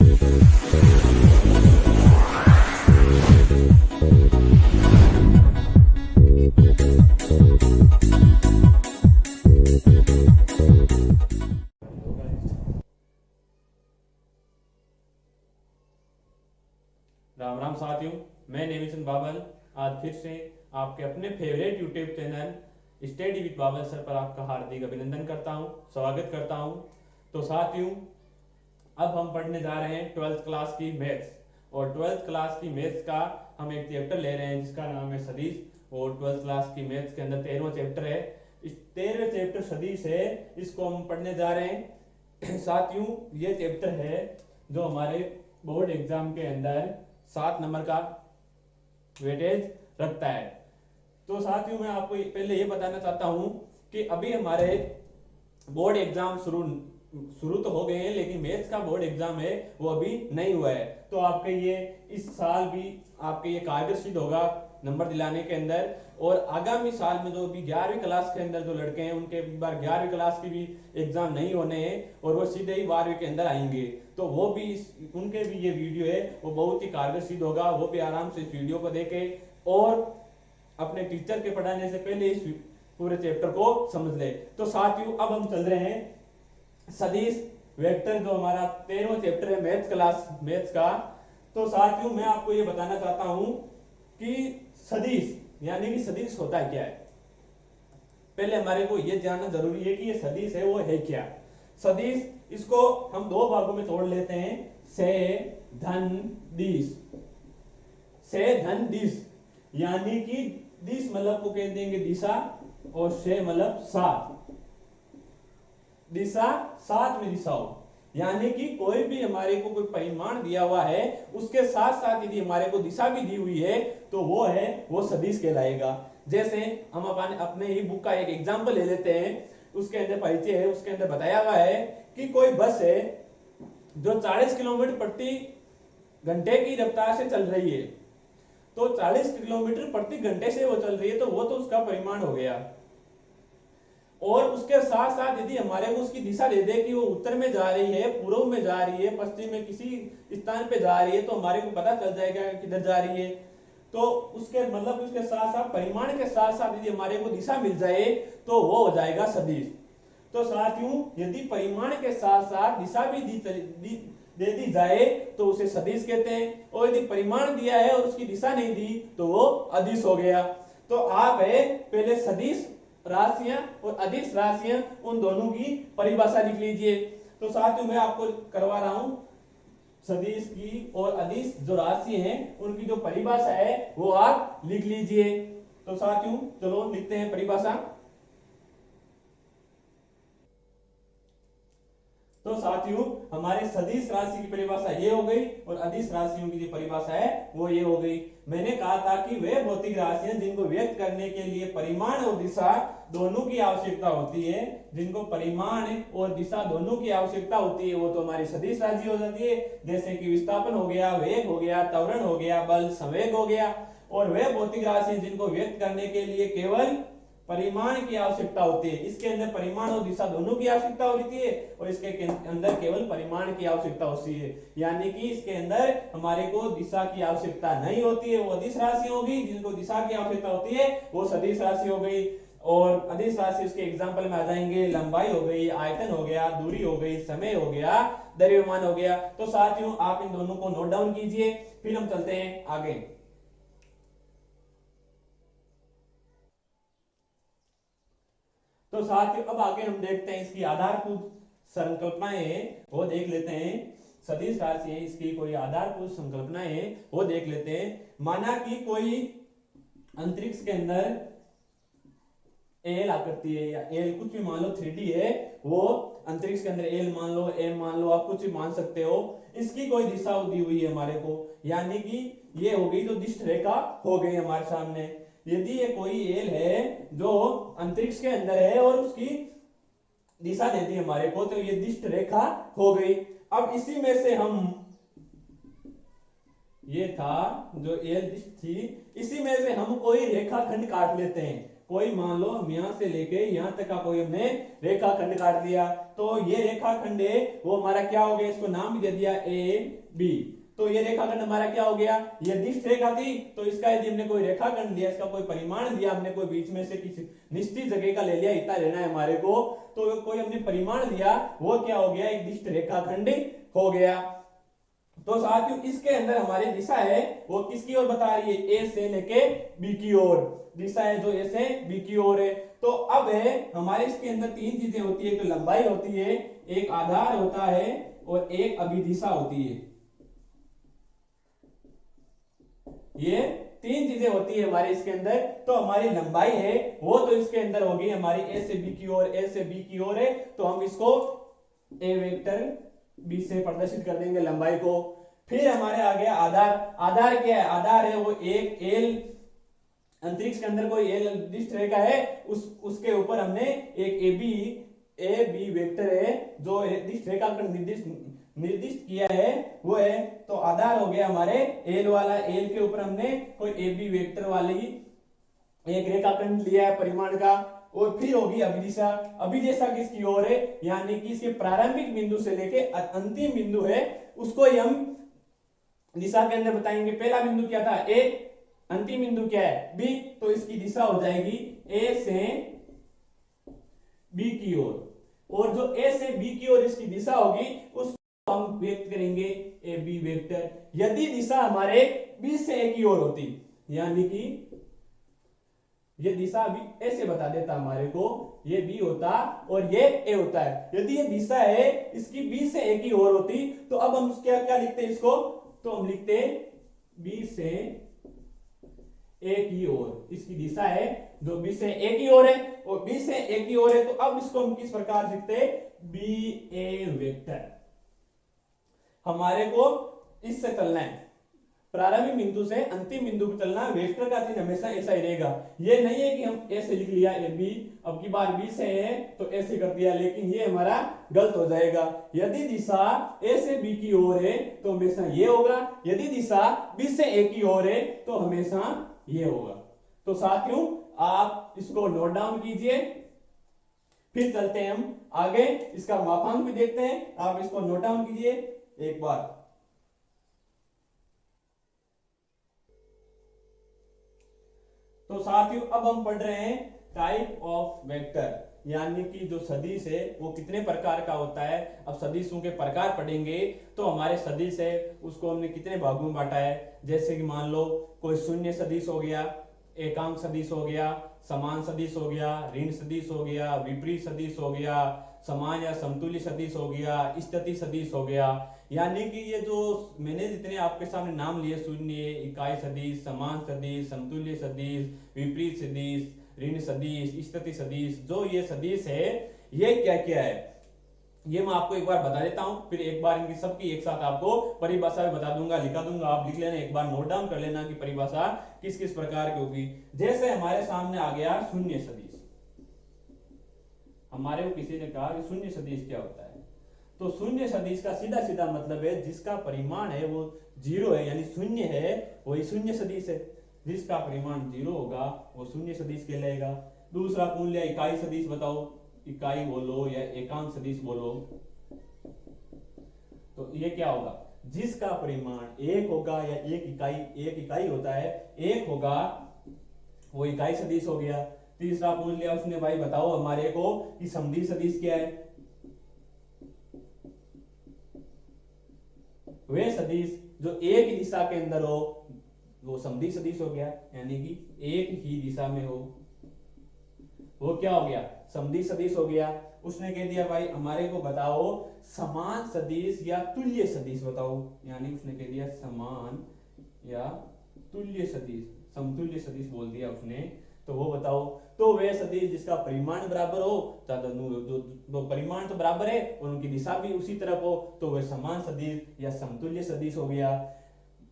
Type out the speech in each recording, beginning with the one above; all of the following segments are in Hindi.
राम राम साथियों, मैं नेमिचंद बाबल आज फिर से आपके अपने favourite YouTube channel study with Babal sir पर आपका हार्दिक अभिनंदन करता हूं, स्वागत करता हूं। तो साथियों, अब हम पढ़ने जा रहे हैं ट्वेल्थ क्लास की मैथ्स। और ट्वेल्थ क्लास की मैथ्स का हम एक चैप्टर ले रहे हैं जिसका नाम है सदिश। और ट्वेल्थ क्लास की मैथ्स के अंदर 13वां चैप्टर है। इस 13वें चैप्टर सदिश है, इसको हम पढ़ने जा रहे हैं। साथियों, ये चैप्टर है जो हमारे बोर्ड एग्जाम के अंदर 7 नंबर का वेटेज रखता है। तो साथियों, मैं आपको पहले ये बताना चाहता हूं कि अभी हमारे बोर्ड एग्जाम शुरू तो हो गए हैं, लेकिन मैथ्स का बोर्ड एग्जाम है वो अभी नहीं हुआ है। तो आपके ये इस साल भी आपके ये कारगर सिद्ध होगा नंबर दिलाने के अंदर। और आगामी साल में जो भी 11वीं क्लास के अंदर जो लड़के हैं उनके बार 11वीं क्लास की भी एग्जाम नहीं होने हैं और वो सीधे ही 12वीं के अंदर आएंगे। तो वो भी उनके भी ये वीडियो है वो बहुत ही कारगर सिद्ध होगा। वो भी आराम से इस वीडियो को देखे और अपने टीचर के पढ़ाने से पहले इस पूरे चैप्टर को समझ ले। तो साथियों, अब हम चल रहे हैं सदिश वेक्टर, जो हमारा 13वां चैप्टर है मैथ्स का। तो साथियों, मैं आपको ये बताना चाहता हूं कि सदिश यानी कि सदिश होता है क्या है। पहले हमारे को ये जानना जरूरी है कि ये सदिश है वो है क्या। सदिश, इसको हम दो भागों में तोड़ लेते हैं, से धन दिश। से धन दिश यानी कि दिश मतलब को कह देंगे दिशा और से मतलब सात। दिशा सात में दिशाओं, यानी कि कोई भी हमारे को कोई परिमाण दिया हुआ है उसके साथ साथ यदि हमारे को दिशा भी दी हुई है तो वो सदिश कहलाएगा। जैसे हम अपने ही बुक का एक एग्जांपल ले लेते हैं, उसके अंदर परिचय है, उसके अंदर बताया हुआ है कि कोई बस है जो 40 किलोमीटर प्रति घंटे की रफ्तार से चल रही है। तो 40 किलोमीटर प्रति घंटे से वो चल रही है, तो वो तो उसका परिमाण हो गया। और उसके साथ साथ यदि हमारे को उसकी दिशा दे दे कि वो उत्तर में जा रही है, पूर्व में जा रही है, पश्चिम में किसी स्थान पे जा रही है, तो हमारे को पता चल जाएगा किधर जा रही है। तो उसके मतलब उसके साथ साथ परिमाण के साथ साथ यदि हमारे को दिशा मिल जाए तो वो हो जाएगा सदिश। तो साथियों, यदि परिमाण के साथ साथ दिशा भी दे दी जाए तो उसे सदिश कहते हैं। और यदि परिमाण दिया है और उसकी दिशा नहीं दी तो वो अदिश हो गया। तो आप है पहले सदिश राशियां और अदिश राशियां, उन दोनों की परिभाषा लिख लीजिए। तो साथियों, मैं आपको करवा रहा हूं सदिश की और अदिश जो राशि हैं उनकी जो परिभाषा है वो आप लिख लीजिए। तो साथियों, चलो लिखते हैं परिभाषा। तो साथियों, हमारे सदिश राशि की परिभाषा ये हो गई और अदिश राशियों की जो परिभाषा है वो ये हो गई। मैंने कहा था कि वे भौतिक राशियां जिनको व्यक्त करने के लिए परिमाण और दिशा दोनों की आवश्यकता होती है, जिनको परिमाण और दिशा दोनों की आवश्यकता होती है, वो तो हमारी सदिश राशि हो जाती है। जैसे कि विस्थापन हो गया, वेग हो गया, त्वरण हो गया, बल संवेग हो गया। और वे भौतिक राशि जिनको व्यक्त करने के लिए केवल परिमाण की आवश्यकता होती है, इसके अंदर परिमाण और दिशा दोनों की आवश्यकता होती है और इसके अंदर केवल परिमाण की आवश्यकता होती है। यानी कि इसके अंदर हमारे को दिशा की आवश्यकता नहीं होती है, वो अदिश राशि होगी। जिनको दिशा की आवश्यकता होती है वो सदिश राशि हो गई। और अदिश राशि उसके एग्जाम्पल में आ जाएंगे, लंबाई हो गई, आयतन हो गया, दूरी हो गई, समय हो गया, द्रव्यमान हो गया। तो साथियों, आप इन दोनों को नोट डाउन कीजिए, फिर हम चलते हैं आगे। तो साथियों, अब आगे हम देखते हैं इसकी आधारभूत संकल्पनाएं वो देख लेते हैं। सदिश राशि है, इसकी कोई आधारभूत संकल्पनाएं वो देख लेते हैं। माना कि कोई अंतरिक्ष के अंदर एल आकृति है या एल कुछ भी मान लो, 3D है वो अंतरिक्ष के अंदर, एल मान लो, एम मान लो, आप कुछ भी मान सकते हो। इसकी कोई दिशा दी हुई है हमारे को, यानी कि ये हो गई जो दिष्ट रेखा हो गई हमारे सामने। यदि ये कोई एल है जो अंतरिक्ष के अंदर है और उसकी दिशा देती है हमारे को, तो ये दिष्ट रेखा हो गई। अब इसी में से हम, ये था जो एल दिष्ट थी, इसी में से हम कोई रेखाखंड काट लेते हैं। कोई मान लो हम यहां से लेके यहां तक का कोई हमने रेखाखंड काट दिया, तो ये रेखाखंड है वो हमारा क्या हो गया, इसको नाम भी दे दिया ए बी। तो ये रेखाखंड हमारा क्या हो गया, ये दिष्ट रेखा थी, तो इसका यदि हमने कोई रेखाखंड दिया, इसका कोई परिमाण दिया, हमने कोई बीच में से किसी निश्चित जगह का ले लिया, इतना लेना है हमारे को, तो कोई हमने परिमाण दिया, वो क्या हो गया, एक दिष्ट रेखाखंड हो गया। तो साथियों इसके अंदर हमारी दिशा है वो किसकी ओर बता रही है, ए से लेके बी की ओर दिशा है, जो ए से बी की ओर है। तो अब है हमारे इसके अंदर तीन चीजें होती है, एक तो लंबाई होती है, एक आधार होता है और एक अभिदिशा होती है। ये तीन चीजें होती है हमारे इसके अंदर। तो हमारी लंबाई है वो तो इसके अंदर होगी हमारी ए से बी की ओर, ए से बी की ओर है, तो हम इसको ए वेक्टर बी से प्रदर्शित कर देंगे लंबाई को। फिर हमारे आ गया आधार। आधार क्या है, आधार है वो एक एल, अंतरिक्ष के अंदर कोई एल निर्दिष्ट रेखा है, उसके ऊपर हमने एक ए बी वेक्टर है जो निर्दिष्ट रेखा का निर्दिष्ट किया है वो है। तो आधार हो गया हमारे एल वाला, एल के ऊपर हमने कोई ए बी वेक्टर वाली एक रेखाखंड लिया है परिमाण का। और फिर होगी अभिदिशा। अभिदिशा किसकी ओर है, यानी कि इसके प्रारंभिक बिंदु से लेके अंतिम बिंदु है उसको ही हम दिशा के अंदर बताएंगे। पहला बिंदु क्या था ए, अंतिम बिंदु क्या है बी, तो इसकी दिशा हो जाएगी ए से बी की ओर, और जो ए से बी की ओर इसकी दिशा होगी उसको हम व्यक्त करेंगे ए बी वेक्टर। यदि दिशा हमारे बी से ए की ओर होती, यानी कि ये दिशा भी ऐसे बता देता हमारे को, ये बी होता और ये ए होता है। यदि ये दिशा है इसकी बी से ए की ओर होती, तो अब हम क्या क्या लिखते हैं इसको, तो हम लिखते बी से ए की ओर, इसकी दिशा है जो बी से ए की ओर है और बी से ए की ओर है। तो अब इसको हम किस प्रकार लिखते हैं, बी ए वेक्टर। हमारे को इससे चलना है, प्रारंभिक बिंदु से अंतिम बिंदु पर चलना, वेक्टर का चिन्ह हमेशा ऐसा ही रहेगा। ये नहीं है कि हम ए से लिख लिया ए बी, अब की बार बी से है तो ऐसे कर दिया, लेकिन ये हमारा गलत हो जाएगा। यदि दिशा ए से बी की ओर है तो हमेशा ये होगा, यदि दिशा बी से ए की ओर है तो हमेशा ये होगा। तो साथियों आप इसको नोट डाउन कीजिए, फिर चलते हैं हम आगे, इसका मापांक भी देखते हैं। आप इसको नोट डाउन कीजिए एक बार। तो साथियों अब हम पढ़ रहे हैं टाइप ऑफ वेक्टर, यानी कि जो सदिश है वो कितने प्रकार का होता है। अब सदिशों के प्रकार पढ़ेंगे तो हमारे सदिश है उसको हमने कितने भागों में बांटा है। जैसे कि मान लो कोई शून्य सदिश हो गया, एकांक सदिश हो गया, समान सदिश हो गया, ऋण सदिश हो गया, विपरीत सदिश हो गया, समान या समतुल्य सदिश हो गया, स्थिति सदिश हो गया। यानी कि ये जो मैंने जितने आपके सामने नाम लिए, शून्य, इकाई सदिश, समान सदिश, समतुल्य सदिश, विपरीत सदिश, ऋण सदिश, स्थिति सदिश, जो ये सदिश है ये क्या क्या है ये मैं आपको एक बार बता देता हूं, फिर एक बार इनकी सबकी एक साथ आपको परिभाषा भी बता दूंगा, लिखा दूंगा, आप लिख लेना, एक बार नोट डाउन कर लेना कि परिभाषा किस किस प्रकार की होगी। जैसे हमारे सामने आ गया शून्य सदिश, हमारे को किसी ने कहा कि शून्य सदिश क्या होता है, तो शून्य सदिश का सीधा सीधा मतलब है जिसका परिमाण है वो जीरो है, यानी शून्य है वही शून्य सदिश है। जिसका परिमाण जीरो होगा वो शून्य सदिश कहलाएगा। दूसरा कौन लिया, इकाई सदिश, बताओ इकाई बोलो या एकांक सदिश बोलो, तो ये क्या होगा, जिसका परिमाण एक होगा या एक इकाई होता है, एक होगा वो इकाई सदिश हो गया। तीसरा पूछ लिया उसने, भाई बताओ हमारे को कि समद्वि सदिश क्या है, वे सदिश जो एक ही दिशा के अंदर हो वो समद्वि सदिश हो गया, यानी कि एक ही दिशा में हो वो क्या हो गया, समद्वि सदिश हो गया। उसने कह दिया भाई हमारे को बताओ समान सदिश या तुल्य सदिश बताओ, यानी उसने कह दिया समान या तुल्य सदिश, समतुल्य सदिश बोल दिया उसने, तो वो बताओ। तो वे सदिश जिसका परिमाण बराबर हो, तो परिमाण तो बराबर है और उनकी दिशा भी उसी तरफ हो, तो वे समान सदिश या समतुल्य सदिश हो गया।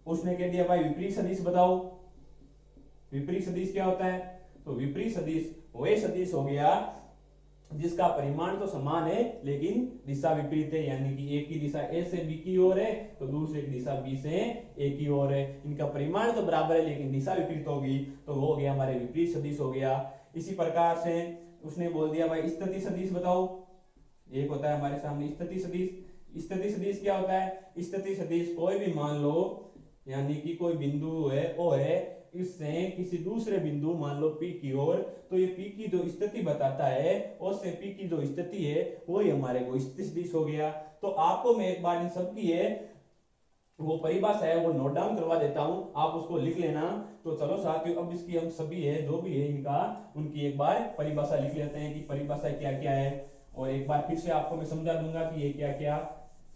उसने कह दिया भाई विपरीत सदिश बताओ, विपरीत सदिश क्या होता है, तो विपरीत सदिश वह सदिश हो गया जिसका परिमाण तो समान है लेकिन दिशा विपरीत है, यानी कि एक की दिशा ए से बी की ओर है तो दूसरे की दिशा बी से ए की ओर है, इनका परिमाण तो बराबर है लेकिन दिशा विपरीत होगी, तो वो हो गया हमारे विपरीत सदिश हो गया। इसी प्रकार से उसने बोल दिया भाई स्थिति सदिश बताओ, एक होता है हमारे सामने स्थिति सदिश। स्थिति सदिश क्या होता है? स्थिति सदिश कोई भी मान लो, यानी कि कोई बिंदु है ओ है, इससे किसी दूसरे बिंदु मान लो P की ओर, तो ये P की जो स्थिति बताता है उससे P की जो स्थिति है वो ही हमारे को स्थिति सदिश हो गया। तो आपको मैं एक बार इन सब की है वो परिभाषा है वो नोट डाउन करवा देता हूं, आप उसको लिख लेना। तो चलो साथियों अब इसकी हम सभी है जो भी है इनका उनकी एक बार परिभाषा लिख लेते हैं कि परिभाषा क्या क्या है, और एक बार फिर से आपको मैं समझा दूंगा कि ये क्या क्या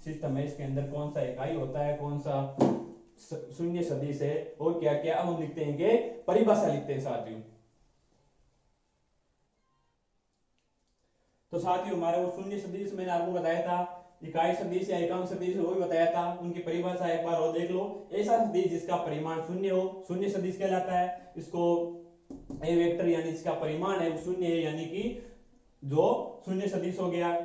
सिस्टम है, इसके अंदर कौन सा इकाई होता है, कौन सा शून्य सदिश है और क्या क्या। अब हम लिखते हैं कि परिभाषा लिखते हैं साथियों। तो साथियों हमारे वो शून्य सदिश मैंने आपको बताया था, इकाई सदिश या एकांक सदिश वो भी बताया था, उनकी परिभाषा एक बार और देख लो। ऐसा सदिश जिसका परिमाण शून्य हो शून्य सदिश कहलाता है। इसको ए वेक्टर यानी जिसका परिमाण है वो शून्य है, यानी कि जो शून्य सदिश हो गया।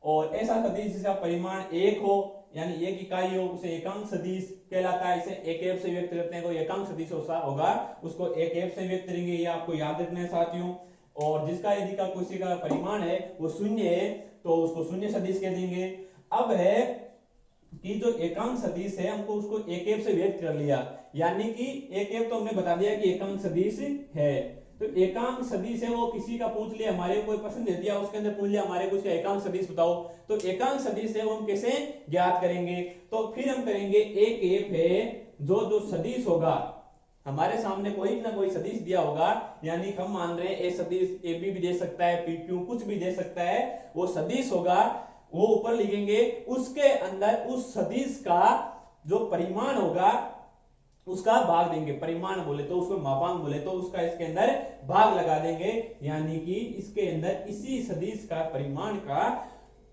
और ऐसा सदिश जिसका परिमाण एक हो यानी एक इकाई हो उसे एकांक सदिश कहलाता है। इसे एक एफ से व्यक्त करते हैं, कोई एकांक सदिश होगा उसको एक एफ से व्यक्त करेंगे, ये आपको याद रखना है साथियों। और जिसका यदि का किसी का परिमाण है वो शून्य है तो उसको शून्य सदिश कह देंगे। अब है कि जो एकांक सदिश है हमको उसको एक एफ से व्यक्त कर लिया, यानी कि एक एफ तो हमने बता दिया कि एकांक सदिश है। तो एकांक सदिश है वो किसी का पूछ लिया, हमारे कोई प्रश्न दे दिया उसके अंदर पूछ लिया हमारे को इसका एकांक सदिश बताओ, तो एकांक सदिश है वो हम कैसे ज्ञात करेंगे? तो फिर हम करेंगे एक एफ है जो जो सदिश होगा, हमारे सामने कोई ना कोई सदिश दिया होगा, यानी हम मान रहे हैं ए सदिश ए बी भी दे सकता है, पी क्यू कुछ भी दे सकता है, वो सदिश होगा वो ऊपर लिखेंगे। उसके अंदर उस सदिश का जो परिमाण होगा उसका भाग देंगे, परिमाण बोले तो उसको मापांक बोले तो उसका इसके अंदर भाग लगा देंगे, यानी कि इसके अंदर इसी सदिश का परिमाण का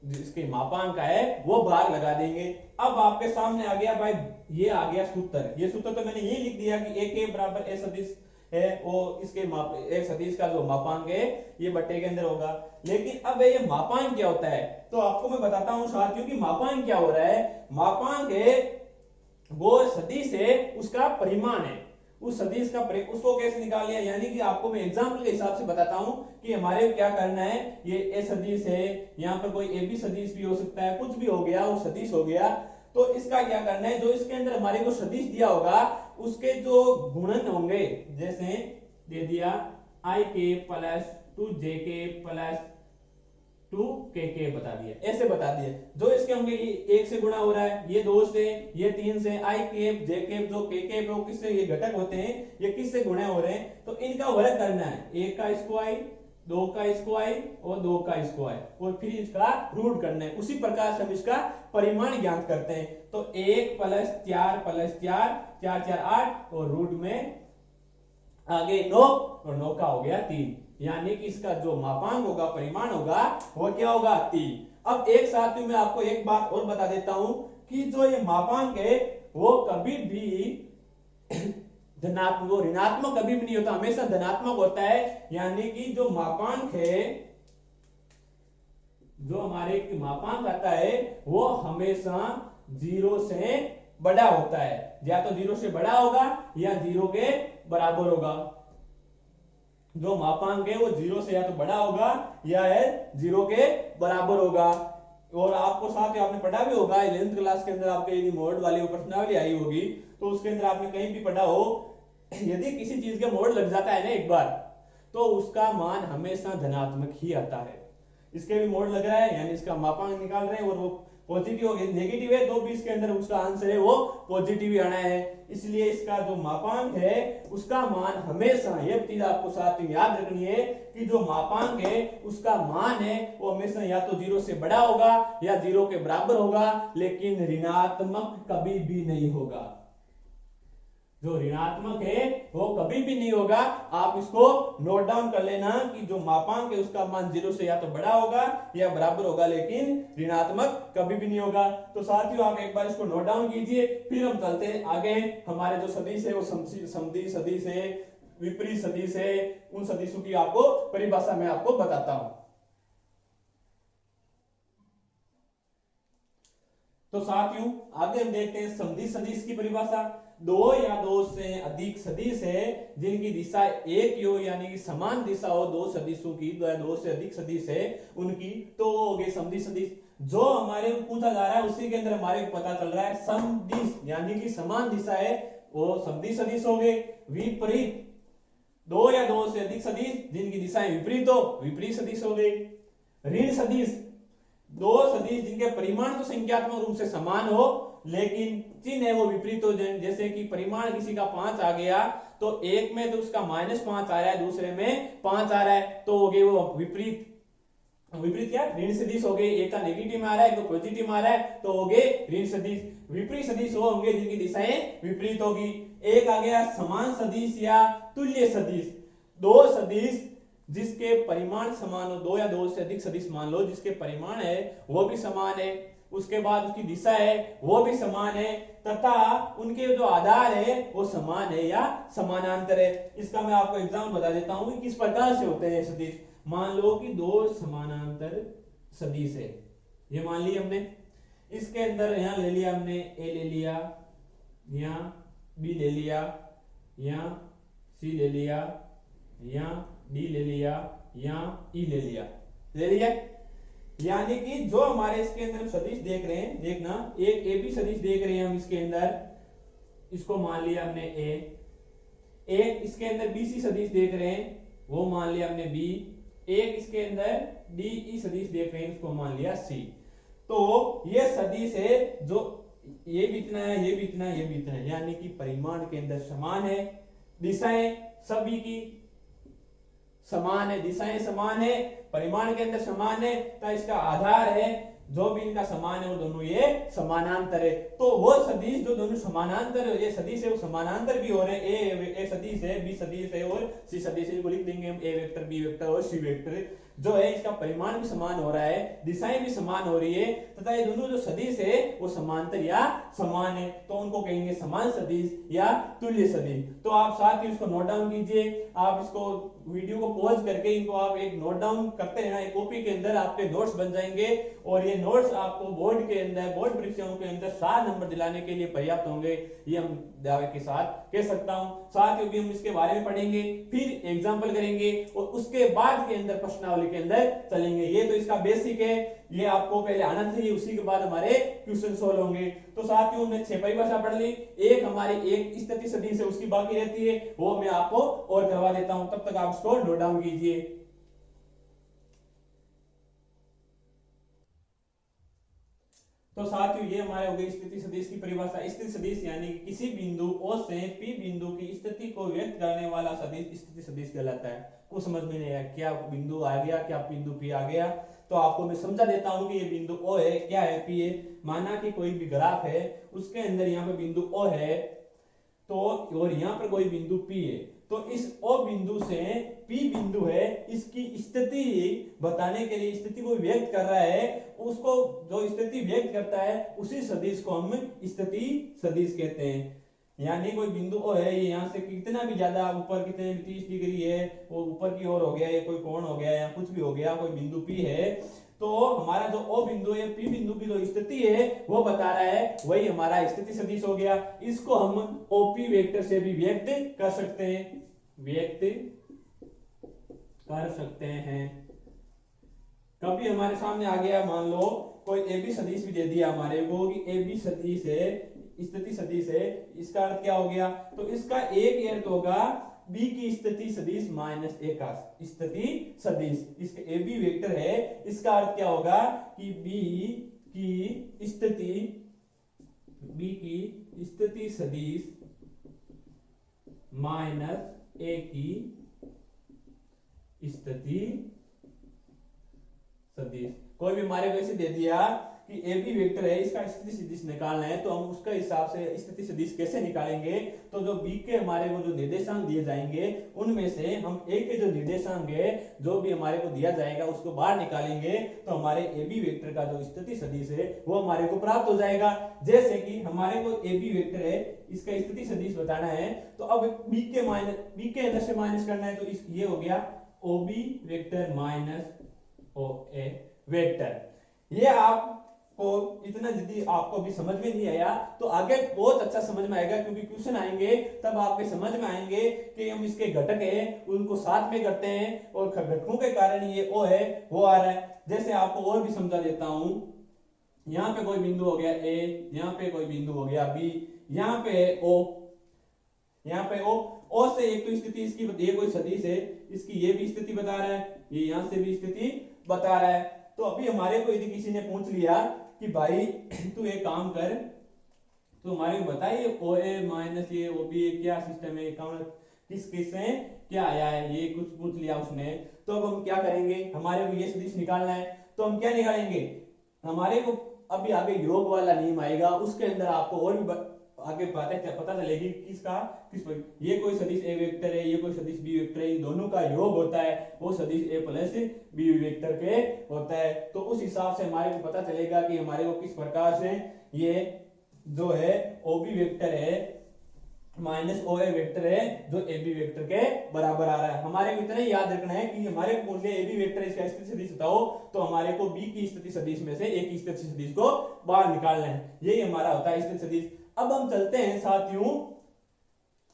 जिसके मापांक का है वो भाग लगा देंगे। अब आपके सामने आ गया भाई ये आ गया सूत्र, ये सूत्र तो मैंने ये लिख दिया कि एक बराबर ए सदिश है वो इसके माप एक सदिश का जो मापांक है ये बट्टे के अंदर होगा। लेकिन अब ये मापांक क्या होता है तो आपको मैं बताता हूं साथियों कि मापांक क्या हो रहा है। मापांक है वो सदिश है उसका परिमाण है, उस सदिश का उसको कैसे निकाल लिया, यानी कि आपको मैं एग्जांपल के हिसाब से बताता हूं कि हमारे क्या करना है। ये ए सदिश है, यहां पर कोई ए बी सदिश भी हो सकता है, कुछ भी हो गया वो सदिश हो गया। तो इसका क्या करना है, जो इसके अंदर हमारे को सदिश दिया होगा उसके जो गुणन होंगे, जैसे दे दिया आई के प्लस 2 JK प्लस 2 KK बता दिया, ऐसे बता दिया। जो इसके होंगे ये 1 से गुणा हो रहा है, ये 2 से, ये 3 से, आई केप जे केप जो के केप वो किससे ये घटक होते हैं ये किससे गुणा हो रहे हैं, तो इनका वर्ग करना है। 1 का स्क्वायर 2 का स्क्वायर और 2 का स्क्वायर और फिर इसका रूट करना है। उसी प्रकार से हम इसका परिमाण ज्ञात करते हैं। तो 1 प्लस 4 प्लस 4 4 4 8 और रूट में आगे 9 और 9 का हो गया 3, यानी कि इसका जो मापांक होगा परिमाण होगा वो क्या होगा 3। अब एक साथ में मैं आपको एक बात और बता देता हूं कि जो ये मापांक है वो कभी भी धनात्मक वो ऋणात्मक कभी भी नहीं होता, हमेशा धनात्मक होता है। यानी कि जो मापांक है जो हमारे मापांक आता है वो हमेशा 0 से बड़ा होता है, या तो 0 से बड़ा होगा या 0 के बराबर होगा। जो मापांक है वो 0 से या तो बड़ा होगा या 0 के बराबर होगा। और आपको साथ ही आपने पढ़ा भी होगा 11th क्लास के अंदर आपके यदि मोड वाली प्रश्नावली आई होगी तो उसके अंदर आपने कहीं भी पढ़ा हो यदि किसी चीज के मोड लग जाता है ना एक बार तो उसका मान हमेशा धनात्मक ही आता है। इसके भी मोड लग रहा है यानी इसका मापांक निकाल रहे हैं और वो पॉजिटिव नेगेटिव है तो भी इसके अंदर उसका आंसर है वो पॉजिटिव ही आना है। इसलिए इसका जो मापांक है उसका मान हमेशा, ये चीज आपको साथ में याद रखनी है कि जो मापांक है उसका मान है वो हमेशा या तो 0 से बड़ा होगा या 0 के बराबर होगा, लेकिन ऋणात्मक कभी भी नहीं होगा। जो ऋणात्मक है वो कभी भी नहीं होगा। आप इसको नोट डाउन कर लेना कि जो मापांक है उसका मान 0 से या तो बड़ा होगा या बराबर होगा, लेकिन ऋणात्मक कभी भी नहीं होगा। तो साथियों आप एक बार इसको नोट डाउन कीजिए, फिर हम चलते हैं आगे। हमारे जो सदिश है वो समदी सदिश है, विपरीत सदिश है, उन सदिशों की आपको परिभाषा मैं आपको बताता हूं। तो साथियों आगे हम देखते हैं समदी सदिश की परिभाषा। दो या दो से अधिक सदिश है जिनकी दिशा एक ही हो, यानी कि समान दिशा हो दो सदिशों की, दो या दो से अधिक सदिश है उनकी, तो वो हो गए समदिश सदिश। जो हमारे पूछा जा रहा है उसी के अंदर हमारे पता चल रहा है समदिश यानी कि समान दिशा है, वो समदिश सदिश हो गए। विपरीत, दो या दो से अधिक सदिश जिनकी दिशाएं विपरीत हो, विपरीत सदिश हो गए। ऋण सदिश, दो सदिश जिनके परिमाण तो संख्यात्मक रूप से समान हो लेकिन चिन्ह है वो विपरीत हो जाए, जैसे कि परिमाण किसी का 5 आ गया तो एक में तो उसका -5 आ रहा है, दूसरे में 5 आ रहा है, तो हो गए वो विपरीत। विपरीत क्या, ऋण सदिश हो गए, एक का नेगेटिव में आ रहा है, एक का पॉजिटिव में आ रहा है, तो हो गए ऋण सदिश। विपरीत सदिश वो होंगे जिनकी दिशाएं विपरीत होगी। एक आ गया समान सदिश या तुल्य सदिश, दो सदिश जिसके परिमाण समान हो, दो या दो से अधिक सदिश मान लो जिसके परिमाण है वो भी समान है, उसके बाद उसकी दिशा है वो भी समान है, तथा उनके जो आधार है वो समान है या समानांतर है। इसका मैं आपको एग्जाम्पल बता देता हूं कि किस प्रकार से होते हैं सदिश। मान लो कि दो समानांतर सदिश है, ये मान लिया हमने, इसके अंदर यहां ले लिया हमने ए ले लिया, यहां बी ले लिया, यहां सी ले लिया, यहां डी ले लिया, यहां ई ले लिया। यानी कि जो हमारे इसके अंदर सदिश देख रहे हैं, देखना एक ए बी सदिश देख रहे हैं हम इसके अंदर, इसको मान लिया हमने ए। एक इसके अंदर बी सी सदिश देख रहे हैं, वो मान लिया हमने बी। एक इसके अंदर डी ई सदिश देख रहे हैं, इसको मान लिया सी। तो ये सदिश है जो ये भी इतना है, ये भी इतना है, ये भी इतना है, यानी कि परिमाण के अंदर समान है, दिशाएं सभी की समान है, दिशाएं समान है, परिमाण के अंदर समान है, तो इसका आधार है जो भी इनका समान है वो दोनों ये समानांतर है। तो वो सदिश जो दोनों समानांतर है, ये सदिश है वो समानांतर भी हो रहे हैं, ए सदिश है, बी सदिश है और सी सदिश है, लिख देंगे हम ए वेक्टर, बी वेक्टर और सी वेक्टर जो है, इसका परिमाण भी समान हो रहा है, दिशाएं भी समान हो रही है, तथा ये दोनों जो सदिश है वो समांतर या समान है, तो उनको कहेंगे समान सदिश या तुल्य सदिश। तो आप साथ ही इसको नोट डाउन कीजिए, आप इसको वीडियो को पॉज करके इनको आप एक नोट डाउन करते रहना, एक कॉपी के अंदर आपके नोट्स बन जाएंगे और ये नोट्स आपको बोर्ड के अंदर, बोर्ड परीक्षाओं के अंदर 7 नंबर दिलाने के लिए पर्याप्त होंगे, ये हम दावे के साथ कह सकता हूं। साथ ही हम इसके बारे में पढ़ेंगे, फिर एग्जाम्पल करेंगे और उसके बाद के अंदर प्रश्नावली के अंदर चलेंगे। ये तो इसका बेसिक है, ये आपको पहले आना चाहिए, उसी के बाद हमारे क्वेश्चन सोल्व होंगे। तो साथियों हमने 6 परिभाषा पढ़ ली, एक हमारी एक स्थिति सदिश है उसकी बाकी रहती है, वो मैं आपको और करवा देता हूं, तब तक आप इसको नोट डाउन कीजिए। तो साथियों ये हमारे हो गई स्थिति सदिश की परिभाषा। स्थिति सदिश यानी कि किसी बिंदु O से P बिंदु की स्थिति को व्यक्त करने वाला सदिश स्थिति सदिश कहलाता है। कुछ समझ में नहीं आया, क्या बिंदु आ गया, क्या बिंदु P आ गया, तो आपको मैं समझा देता हूं कि ये बिंदु O है, क्या है P है। माना कि कोई भी ग्राफ है, उसके अंदर यहाँ पे बिंदु O है, तो और यहाँ पर कोई बिंदु P है, तो इस O बिंदु से P बिंदु है, इसकी स्थिति बताने के लिए, स्थिति को व्यक्त कर रहा है, उसको जो स्थिति व्यक्त करता है उसी सदिश को हम स्थिति सदिश कहते हैं। यानी कोई बिंदु O है, ये यहाँ से कितना भी ज्यादा ऊपर, कितने भी 30 डिग्री है, वो ऊपर की ओर हो गया, ये कोई कोण हो गया या कुछ भी हो गया, कोई बिंदु P है, तो हमारा जो O बिंदु है, P बिंदु की जो स्थिति है वो बता रहा है, वही हमारा स्थिति सदिश हो गया। इसको हम OP वेक्टर से भी व्यक्त कर सकते हैं, व्यक्त कर सकते हैं। कभी हमारे सामने आ गया, मान लो कोई AB सदिश भी दे दिया हमारे को कि AB सदिश है, स्थिति सदिश है, इसका अर्थ क्या हो गया, तो इसका एक अर्थ होगा B की स्थिति सदिश माइनस A का स्थिति सदिश, इसके AB वेक्टर है, इसका अर्थ क्या होगा कि B की स्थिति सदिश माइनस A की स्थिति सदिश। कोई भी हमारे को ऐसे दे दिया कि ए बी वेक्टर है, इसका स्थिति सदिश निकालना है, तो हम उसका हिसाब से स्थिति सदिश कैसे निकालेंगे, तो जो बी के हमारे को जो निर्देशांक दिए जाएंगे उनमें से हम ए के जो निर्देशांक है, जो भी हमारे को दिया जाएगा उसको बाहर निकालेंगे, तो हमारे ए बी वेक्टर का जो स्थिति सदिश है वो हमारे को प्राप्त हो जाएगा। जैसे कि हमारे को ए बी वेक्टर है, इसका स्थिति सदिश बताना है, तो अब बी के अंदर से माइनस करना है, तो ये हो गया O B vector minus O ए वेक्टर। ये आप को इतना यदि आपको भी समझ में नहीं आया तो आगे बहुत अच्छा समझ में आएगा, क्योंकि क्वेश्चन आएंगे तब आपके समझ में आएंगे कि हम इसके घटक है उनको साथ में करते हैं और घटकों के कारण ये ओ है वो आ रहा है। जैसे आपको और भी समझा देता हूं, यहाँ पे कोई बिंदु हो गया ए, यहाँ पे कोई बिंदु हो गया बी, यहाँ पे ओ, यहाँ पे ओ से एक तो स्थिति इसकी, ये कोई सदिश है, इसकी ये भी स्थिति बता रहा है, ये यहां से भी स्थिति बता रहा है। तो अभी हमारे को यदि किसी ने पूछ लिया कि भाई तू एक काम कर, तो हमारे को बताइए ओ ए माइनस ये ओ बी क्या सिस्टम है, किस किस से क्या आया है, ये कुछ पूछ लिया उसने, तो अब हम क्या करेंगे, हमारे को ये सदिश निकालना है, तो हम क्या निकालेंगे, हमारे को अभी आगे योग वाला नियम आएगा, उसके अंदर आपको और भी आगे पता चलेगी किसका किस पर, ये कोई सदिश ए वेक्टर है, ये कोई सदिश बी वेक्टर है, इन दोनों का योग होता है वो सदिश ए प्लस बी वेक्टर के होता है। तो उस हिसाब से हमारे को पता चलेगा कि हमारे को किस प्रकार से ये जो है ओ बी वेक्टर है माइनस ओ ए वेक्टर है जो ए बी वेक्टर के बराबर आ रहा है। हमारे को इतना याद रखना है कि हमारे मूल्य ए बी वेक्टर इसका स्थिति सदिश बताओ, तो हमारे को बी की स्थिति सदिश में से ए की स्थिति सदिश को बाहर निकालना है, यही हमारा होता है स्थिति सदिश। अब हम चलते हैं साथियों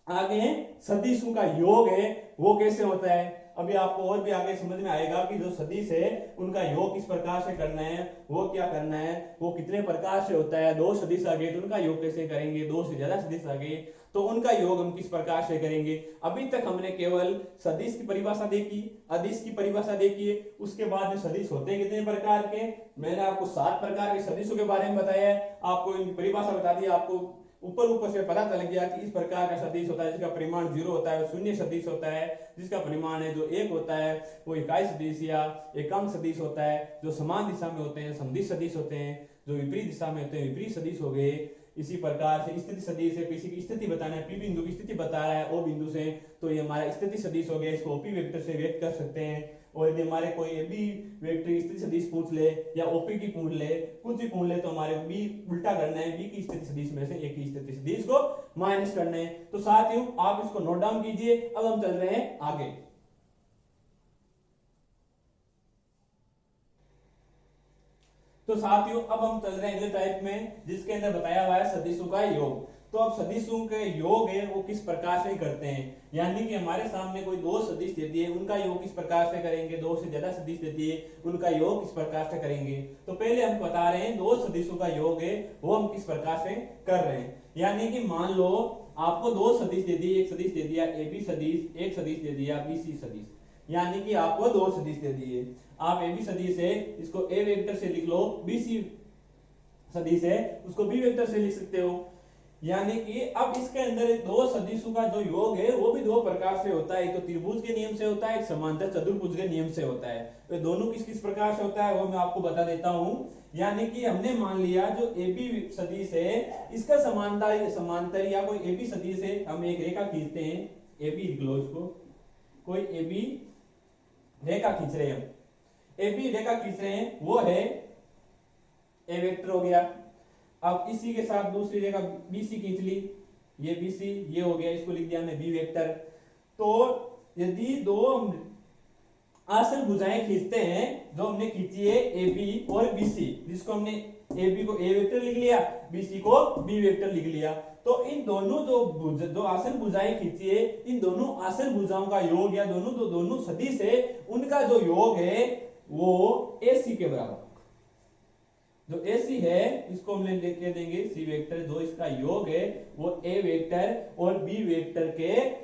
आगे, सदिशों का योग है वो कैसे होता है। अभी आपको और भी आगे समझ में आएगा कि जो सदिश है उनका योग किस प्रकार से करना है, वो क्या करना है, वो कितने प्रकार से होता है। दो सदिश आ गए तो उनका योग कैसे करेंगे, दो से ज्यादा सदिश आ गए तो उनका योग हम किस प्रकार से करेंगे। अभी तक हमने केवल सदिश की परिभाषा देखी, अदिश की परिभाषा देखी है, उसके बाद में सदिश होते हैं कितने प्रकार के, मैंने आपको 7 प्रकार के सदिशों के बारे में बताया है, आपको इनकी परिभाषा बता दी, आपको ऊपर से पता चल गया कि इस प्रकार का सदिश होता है जिसका परिमाण 0 होता है, शून्य सदिश होता है जिसका परिमाण है जो 1 होता है, वो इकाई सदिश या एकांक सदिश होता है, जो समान दिशा में होते हैं सदिश सदिश होते हैं, जो विपरीत दिशा में होते हैं विपरीत सदिश हो गए। इसी प्रकार से स्थिति सदिश है, किसी की स्थिति बताना है, पी बिंदु की स्थिति बता रहा है ओ बिंदु से, तो ये हमारा स्थिति सदिश हो गया, इसको ओपी वेक्टर से व्यक्त कर सकते हैं। और यदि हमारे कोई ए बी वेक्टर स्थिति सदिश पूछ ले या ओपी की पूछ ले, कुछ भी पूछ ले, तो हमारे को बी उल्टा करना है, बी की स्थिति सदिश में से ए की स्थिति सदिश को माइनस करना है। तो साथियों आप इसको नोट डाउन कीजिए। अब हम चल रहे हैं आगे। तो साथियों अब हम चल रहे हैं अगले टाइप में जिसके अंदर बताया हुआ है सदिशों का योग। तो अब सदिशों के योग है वो किस प्रकार से करते हैं, यानी कि हमारे सामने कोई दो सदिश देती है उनका योग किस प्रकार से करेंगे, दो से ज्यादा सदिश देती है उनका योग किस प्रकार से करेंगे। तो पहले हम बता रहे हैं दो सदिशों का योग है वो हम किस प्रकार से कर रहे हैं। यानी कि मान लो आपको दो सदिश दे दी, एक सदिश दे दिया ए बी सदिश, एक सदिश दे दिया बी सी सदिश, यानी कि आपको दो सदिश दे दिए। आप ए बी सदिश है इसको ए वेक्टर से लिख लो, बी सी सदिश है उसको बी वेक्टर से लिख सकते हो। यानी कि अब इसके अंदर दो सदिशों का जो योग है वो भी दो प्रकार से होता है, एक तो त्रिभुज के नियम से होता है, एक समांतर चतुर्भुज के नियम से होता है। तो दोनों किस किस प्रकार से होता है वो मैं आपको बता देता हूं। यानी कि हमने मान लिया जो ए बी सदिश है इसका समांतर या कोई ए बी सदिश है, हम एक रेखा खींचते हैं, ए बी लिख लो इसको, कोई ए बी रेखा खींच रहे हैं, हम ए बी रेखा खींच रहे हैं वो है ए वेक्टर हो गया। अब इसी के साथ दूसरी रेखा बीसी खींच ली, ये बीसी ये हो गया, इसको लिख दिया हमने बी वेक्टर। तो यदि दो आसन भुजाएं खींचते हैं जो हमने खींची है ए बी और बीसी, जिसको हमने ए बी को ए वेक्टर लिख लिया, बीसी को बी वेक्टर लिख लिया, तो इन दोनों जो आसन भुजाएं खींची है इन दोनों आसन भुजाओं का योग या दोनों सदिश है उनका जो योग है वो AC के बराबर। जो AC है इसको हमने लिख देंगे सी वेक्टर, जो इसका योग है वो A वेक्टर और B वेक्टर के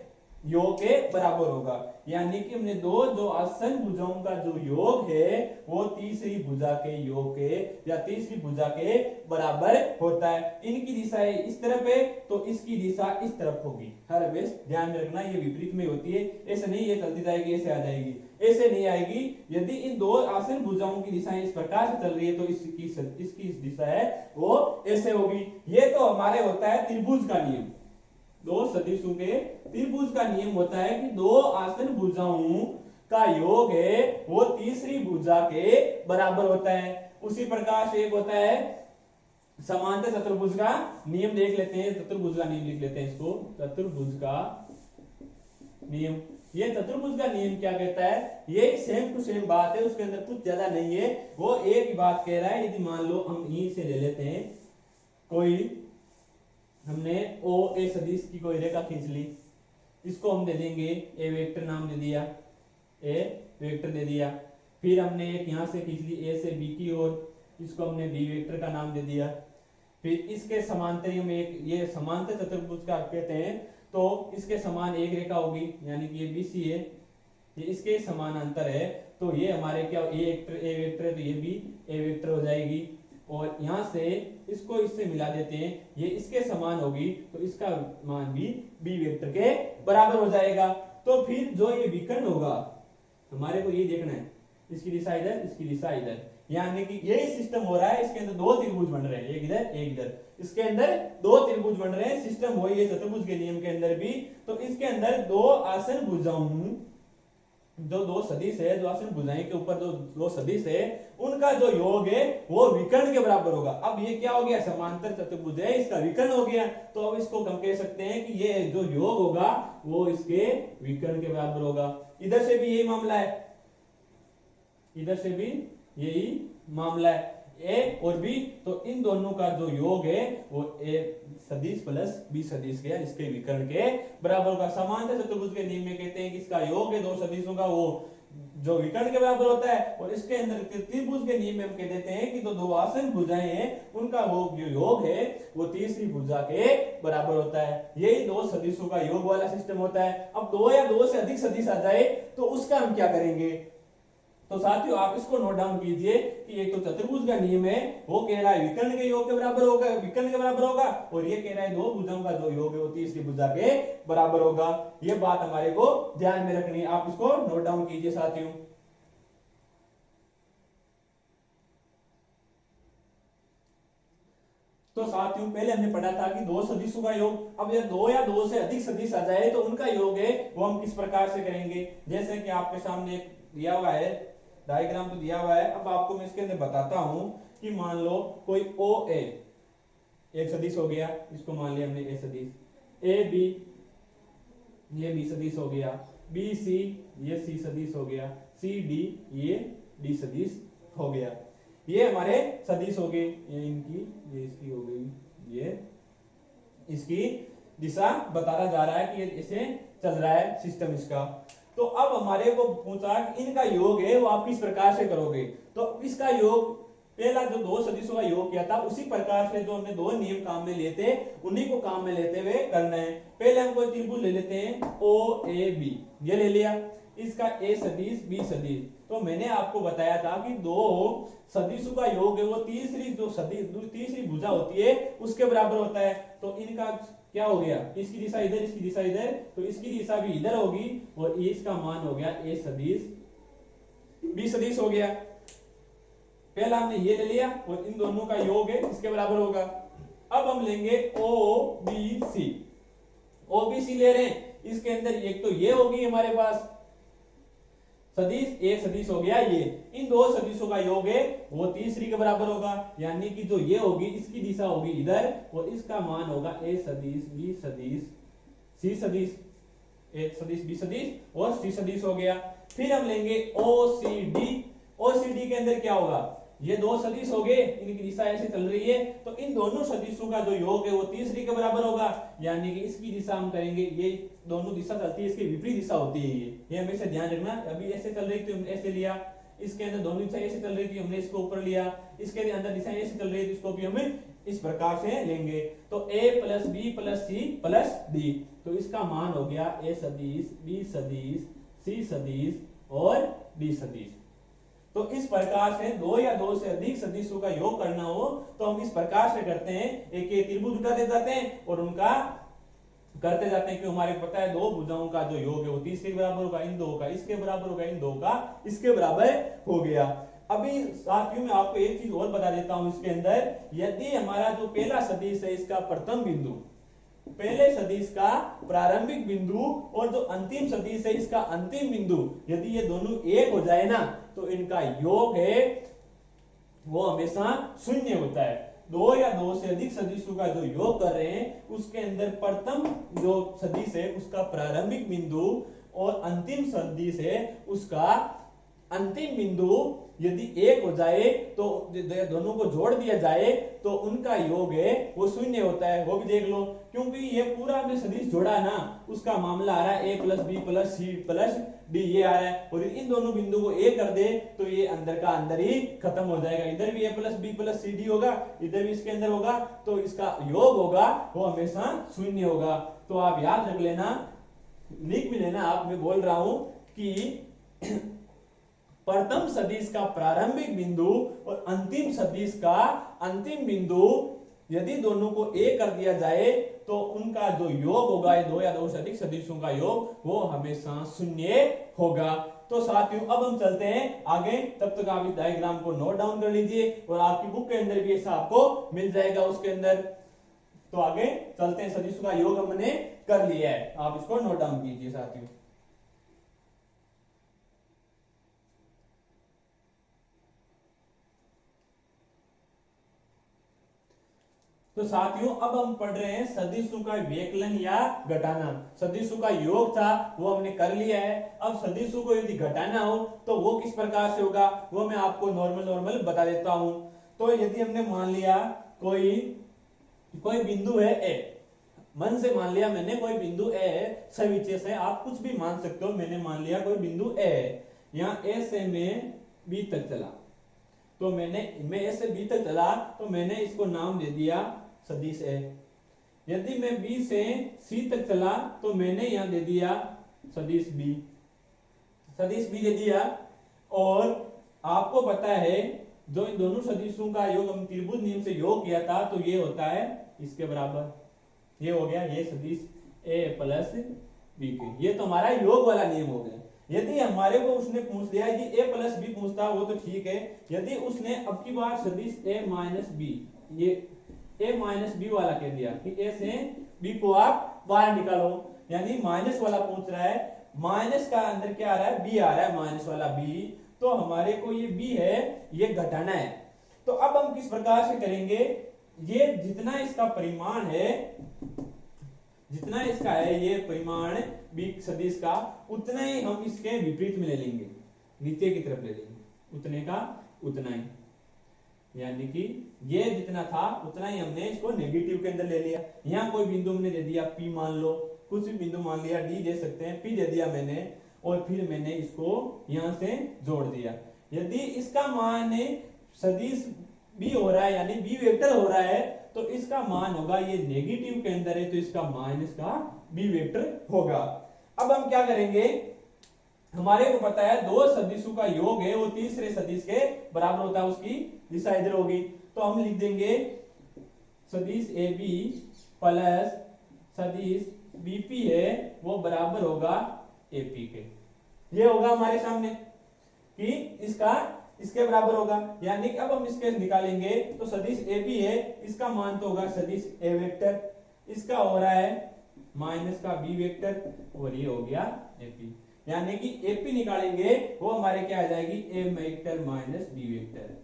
योग के बराबर होगा। यानी कि हमने दो जो आसन भुजाओं का जो योग है वो तीसरी भुजा के योग के या तीसरी भुजा के बराबर होता है। इनकी दिशा इस तरफ है तो इसकी दिशा इस तरफ होगी, हर हमेश ध्यान में रखना, ये विपरीत में होती है, ऐसे नहीं ये चलती जाएगी ऐसे आ जाएगी, ऐसे नहीं आएगी। यदि इन दो आसन भुजाओं की दिशाएं इस प्रकार से चल रही है तो इसकी दिशा है वो ऐसे होगी। ये तो हमारे होता है त्रिभुज का नियम, दो सदिशों के त्रिभुज का नियम होता है कि दो आसन भुजाओं का योग है वो तीसरी भुजा के बराबर होता है। उसी प्रकार से एक होता है समांतर चतुर्भुज का नियम, देख लेते हैं चतुर्भुज का नियम लिख लेते हैं इसको, चतुर्भुज का नियम ये चतुर्भुज का नियम क्या कहता है, ये सेम टू सेम बात है, उसके अंदर कुछ ज्यादा नहीं है, वो एक ही बात कह रहा है। यदि मान लो हम यहीं से ले लेते हैं, कोई हमने ओ ए सदिश की कोई रेखा खींच ली, इसको हम दे देंगे ए वेक्टर नाम दे दिया, ए वेक्टर दे दिया। फिर हमने एक यहां से खींच ली ए से बी की ओर, इसको हमने बी वेक्टर का नाम दे दिया। फिर इसके समांतर हम एक, ये समांतर चतुर्भुज का कहते हैं, तो इसके समान एक रेखा होगी, यानी कि ये बीसी है, ये इसके समानांतर है, तो ये हमारे क्या ए वेक्टर है, तो ये भी ए वेक्टर हो जाएगी। और यहां से इसको इससे मिला देते हैं, ये इसके समान होगी, तो इसका मान भी बी वेक्टर के बराबर हो जाएगा। तो फिर जो ये विकर्ण होगा, हमारे को ये देखना है, इसकी दिशा इधर, इसकी दिशा इधर, यानी कि यही सिस्टम हो रहा है। इसके अंदर दो त्रिभुज बन रहे हैं, एक इधर एक इधर, इसके अंदर दो त्रिभुज बन रहे हैं, सिस्टम वही है चतुर्भुज के नियम के अंदर भी। तो इसके अंदर दो आसन भुजाओं, जो दो सदिश है, जो आसन भुजाएं के ऊपर जो दो सदिश है, उनका जो योग है वो विकर्ण के बराबर होगा। अब ये क्या हो गया, समांतर चतुर्भुज है, इसका विकर्ण हो गया, तो अब इसको हम कह सकते हैं कि ये जो योग होगा वो इसके विकर्ण के बराबर होगा। इधर से भी यही मामला है, इधर से भी यही मामला है, ए और बी, तो इन दोनों का जो योग है वो ए सदिश प्लस बी सदिश के, इसके विकर्ण के बराबर होगा। समांतर चतुर्भुज के नियम में कहते हैं कि इसका योग है दो सदिशों का, वो जो विकर्ण के बराबर होता है। और इसके अंदर त्रिभुज के नियम में हम कह देते हैं कि तो दो आसन भुजाएं हैं, उनका वो जो योग है वो तीसरी भुजा के बराबर होता है। यही दो सदिशों का योग वाला सिस्टम होता है। अब दो या दो से अधिक सदिश आ जाए तो उसका हम क्या करेंगे, तो साथियों आप इसको नोट डाउन कीजिए कि एक तो चतुर्भुज का नियम है, वो कह रहा है विकर्ण के योग के बराबर होगा, विकर्ण के बराबर होगा, और ये कह रहा है दो भुजाओं का जो योग है वो तीसरी भुजा के बराबर होगा। ये बात हमारे को ध्यान में रखनी है, आप इसको नोट डाउन कीजिए साथियों। तो साथियों पहले हमने पढ़ा था कि दो सदिशों का योग, अब ये दो या दो से अधिक सदिश आ जाए तो उनका योग है वो हम किस प्रकार से करेंगे। जैसे कि आपके सामने एक दिया हुआ है डायग्राम, तो दिया हुआ है, अब आपको मैं इसके अंदर बताता हूं कि मान लो कोई ओ ए एक सदिश हो गया, इसको मान लिया हमने ए सदिश, ए बी ये बी सदिश हो गया, बी सी ये सी सदिश हो गया, सी डी ये डी सदिश हो गया। ये हमारे सदिश हो गए, ये इनकी, ये इसकी हो गई, ये इसकी दिशा बताया जा रहा है कि ये इसे चल रहा है सिस्टम इसका। तो अब हमारे को पूछा कि इनका योग है वो आप किस प्रकार से करोगे। तो इसका योग पहला जो दो सदिशों का योग किया था उसी प्रकार से जो हमने दो नियम काम में लिए थे उन्हीं को काम में लेते हुए करना है। पहले हम कोई त्रिभुज ले लेते हैं ओ ए बी, ये ले लिया, इसका ए सदिश बी सदिश। तो मैंने आपको बताया था कि दो सदिशों का योग है वो तीसरी जो सदिश तीसरी भुजा होती है उसके बराबर होता है। तो इनका क्या हो गया, इसकी दिशा इधर, इसकी दिशा इधर, तो इसकी दिशा भी इधर होगी और इसका मान हो गया ए सदिश बी सदिश हो गया। पहला हमने ये ले लिया और इन दोनों का योग है इसके बराबर होगा। अब हम लेंगे O B C, O B C ले रहे हैं, इसके अंदर एक तो ये होगी हमारे पास सदिश, ए सदिश हो गया ये, इन दो सदिशों का योग है वो तीसरी के बराबर होगा, यानी कि जो ये होगी इसकी दिशा होगी इधर और इसका मान होगा ए सदिश बी सदिश सी सदिश, ए सदिश बी सदिश और सी सदिश हो गया। फिर हम लेंगे ओ सी डी, ओ सी डी के अंदर क्या होगा, ये दो सदिश हो गए, इनकी दिशा ऐसे चल रही है, तो इन दोनों सदिशों का जो योग है वो तीसरी के बराबर होगा, यानी कि इसकी दिशा हम करेंगे, ये दोनों दिशा चलती है, इसकी विपरीत दिशा होती है ये हमेशा ध्यान रखना। अभी ऐसे चल रही थी हमने ऐसे लिया, इसके अंदर दोनों दिशा ऐसे चल रही थी हमने इसको ऊपर लिया, इसके अंदर दिशा ऐसे चल रही थी इसको भी हमें इस प्रकार से लेंगे। तो a plus B plus C plus D, तो इसका मान हो गया ए सदिश बी सदिश सी सदिश और डी सदिश। तो इस प्रकार से दो या दो से अधिक सदिशों का योग करना हो तो हम इस प्रकार से करते हैं, एक त्रिभुज उठाते जाते हैं और उनका करते जाते हैं कि हमारे पता है दो भुजाओं का जो योग है वो तीसरे के बराबर होगा, इन दो का इसके बराबर होगा, इन दो का इसके बराबर हो गया। अभी साथियों में आपको एक चीज और बता देता हूं इसके अंदर, यदि हमारा जो पहला सदिश है इसका प्रथम बिंदु, पहले सदिश का प्रारंभिक बिंदु और जो अंतिम सदिश है इसका अंतिम बिंदु, यदि ये दोनों एक हो जाए ना तो इनका योग है वो हमेशा शून्य होता है। दो या दो से अधिक सदिशों का जो योग कर रहे हैं उसके अंदर प्रथम जो सदिश है उसका प्रारंभिक बिंदु और अंतिम सदिश है उसका अंतिम बिंदु यदि एक हो जाए तो दोनों को जोड़ दिया जाए तो उनका योग है वो शून्य होता है। वो भी देख लो, क्योंकि ये पूरा हमने सदिश जोड़ा है ना, उसका मामला आ रहा है a plus B plus C plus D, ये आ रहा है। और इन दोनों बिंदु को a कर दे तो ये अंदर का अंदर ही खत्म हो जाएगा। इधर भी a plus B plus C D होगा, इधर भी इसके अंदर होगा, तो इसका योग होगा वो हमेशा शून्य होगा। तो आप याद रख लेना, लिख भी लेना, आप मैं बोल रहा हूं कि प्रथम सदिश का प्रारंभिक बिंदु और अंतिम सदिश का अंतिम बिंदु यदि दोनों को a कर दिया जाए तो उनका जो योग होगा, ये दो या दो से अधिक सदिशों का योग, वो हमेशा शून्य होगा। तो साथियों अब हम चलते हैं आगे, तब तक आप इस डायग्राम को नोट डाउन कर लीजिए और आपकी बुक के अंदर भी ऐसा आपको मिल जाएगा उसके अंदर। तो आगे चलते हैं, सदिशों का योग हमने कर लिया है, आप इसको नोट डाउन कीजिए साथियों। तो साथियों अब हम पढ़ रहे हैं सदिशों का व्यकलन या घटाना। सदिशों का योग था वो हमने कर लिया है। अब सदिशों को यदि घटाना हो तो वो किस प्रकार से होगा वो मैं आपको नॉर्मल बता देता हूं। तो यदि हमने मान लिया कोई बिंदु है ए, मन से मान लिया मैंने कोई बिंदु ए है, सविशेष है, आप कुछ भी मान सकते हो। मैंने मान लिया कोई बिंदु ए है, यहाँ ए से मैं बी तक चला, तो मैं ए से बी तक चला तो मैंने इसको नाम दे दिया सदिश ए। यदि मैं बी से सी तक चला तो मैंने यहां दे दिया सदिश बी, दे दिया। और आपको पता है जो इन दोनों सदिशों का योग हम त्रिभुज नियम से योग किया था तो ये होता है इसके बराबर, ये हो गया ये सदिश ए प्लस बी के, ये तो हमारा योग वाला नियम हो गया। यदि हमारे को उसने पूछ दिया कि a प्लस बी पूछता वो तो ठीक है, यदि उसने अब की बार सदिश a माइनस बी, ये a माइनस बी वाला कह दिया कि a से b को आप बाहर निकालो, यानी माइनस वाला पूछ रहा है, माइनस का अंदर क्या आ रहा है b आ रहा है, माइनस वाला b, तो हमारे को ये b है ये घटाना है। तो अब हम किस प्रकार से करेंगे, ये जितना इसका परिमाण है, जितना इसका है ये परिमाण b सदिश का, उतना ही हम इसके विपरीत में ले लेंगे, नीचे की तरफ ले लेंगे, उतने का उतना ही, यानी कि ये जितना था उतना ही हमने इसको नेगेटिव के अंदर ले लिया। यहाँ कोई बिंदु हमने दे दिया p, मान लो कुछ भी बिंदु मान लिया, d दे सकते हैं, p दे दिया मैंने, और फिर मैंने इसको यहां से जोड़ दिया। यदि इसका मान सदिश b हो रहा है यानी b वेक्टर हो रहा है तो इसका मान होगा, ये नेगेटिव के अंदर है तो इसका मान इसका b वेक्टर होगा। अब हम क्या करेंगे, हमारे को पता है दो सदिशों का योग है वो तीसरे सदिश के बराबर होता है, उसकी दिशा इधर होगी, तो हम लिख देंगे सदिश ए बी प्लस सदिश बीपी है वो बराबर होगा एपी के। ये होगा हमारे सामने कि इसका इसके बराबर होगा, यानी कि अब हम इसके निकालेंगे तो सदिश ए बी है, इसका मान तो होगा सदिश ए वेक्टर, इसका हो रहा है माइनस का बी वेक्टर, और ये हो गया एपी, यानी कि एपी निकालेंगे वो हमारे क्या आ जाएगी ए वेक्टर माइनस बी वेक्टर।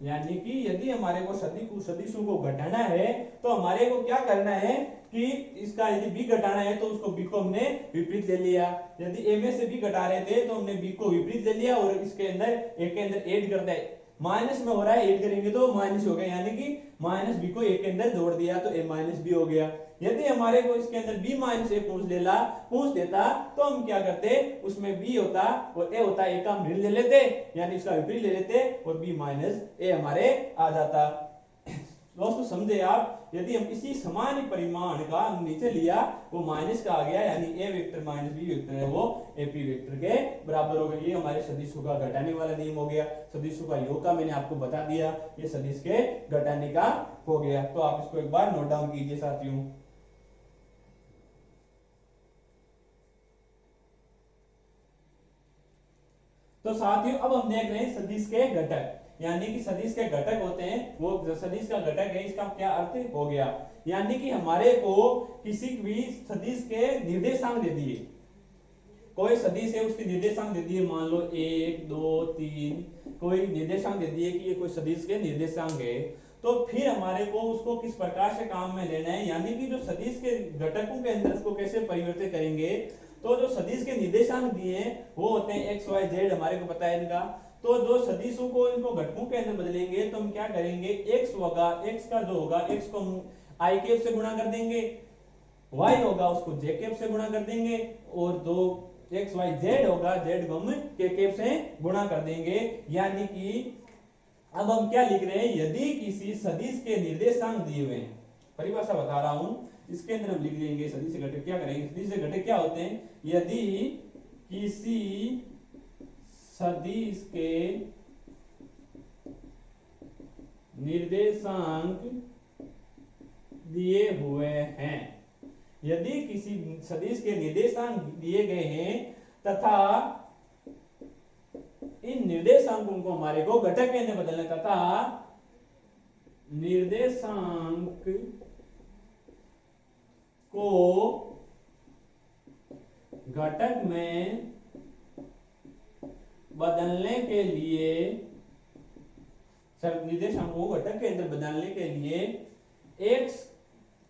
यानी कि यदि हमारे को सदिशों को घटाना है तो हमारे को क्या करना है कि इसका यदि b घटाना है तो उसको b को हमने विपरीत ले लिया, यदि a में से b घटा रहे थे तो हमने b को विपरीत ले लिया और इसके अंदर a के अंदर ऐड कर दिया, माइनस में हो रहा है ऐड करेंगे तो माइनस हो गया, यानी कि माइनस b को a के अंदर जोड़ दिया तो a माइनस b हो गया। यदि हमारे को इसके अंदर b माइनस ए पूछ देता तो हम क्या करते, उसमें b होता और a होता, a का हम ऋण ले लेते यानी इसका विपरीत ले लेते और b माइनस ए हमारे आ जाता। दोस्तों समझे आप, यदि हम इसी समान परिमाण का हम नीचे लिया वो माइनस का आ गया, यानी a vector minus b vector है वो ap वेक्टर के बराबर हो गया। ये हमारे सदिशों का घटाने वाला नियम हो गया। सदिशों का योग का मैंने आपको बता दिया, ये सदिश के घटाने का हो गया। तो आप इसको एक बार नोट डाउन कीजिए साथियों। तो साथियों अब हम देख रहे हैं सदिश के घटक, यानी कि सदिश के घटक होते हैं, वो सदिश का घटक है, इसका क्या अर्थ हो गया, यानी कि हमारे को किसी भी सदिश के निर्देशांक दे दिए, कोई सदिश है उसके निर्देशांक दे दिए, मान लो 1 2 3 कोई निर्देशांक दे दिए कि ये कोई सदिश के निर्देशांक है, तो फिर हमारे को उसको किस प्रकार से काम में लेना है, यानी कि जो सदिश के घटकों के अंदर उसको कैसे परिवर्तित करेंगे। तो जो सदिश के निर्देशांक दिए हैं वो होते हैं एक्स वाई जेड, हमारे को पता है इनका। तो जो सदिशों को इनको घटकों के अंदर बदलेंगे तो हम क्या करेंगे, एक्स होगा, एक्स का जो होगा एक्स को हम आई कैप से गुणा कर देंगे, वाई होगा उसको जे कैप से गुणा कर देंगे, और जो एक्स वाई जेड होगा जेड को हम के कैप से गुणा कर देंगे। यानी कि अब हम क्या लिख रहे हैं, यदि किसी सदिश के निर्देशांक दिए हुए हैं, परिभाषा बता रहा हूं, इसके अंदर हम लिख लेंगे सदिश से घटक क्या करेंगे, सदिश से घटक क्या होते हैं, यदि किसी सदिश के निर्देशांक दिए हुए हैं, यदि किसी सदिश के निर्देशांक दिए गए हैं तथा इन निर्देशांकों को हमारे को घटक के अंदर बदलना, तथा निर्देशांक को घटक में बदलने के लिए, निर्देशांकों को घटक के अंदर बदलने के लिए एक्स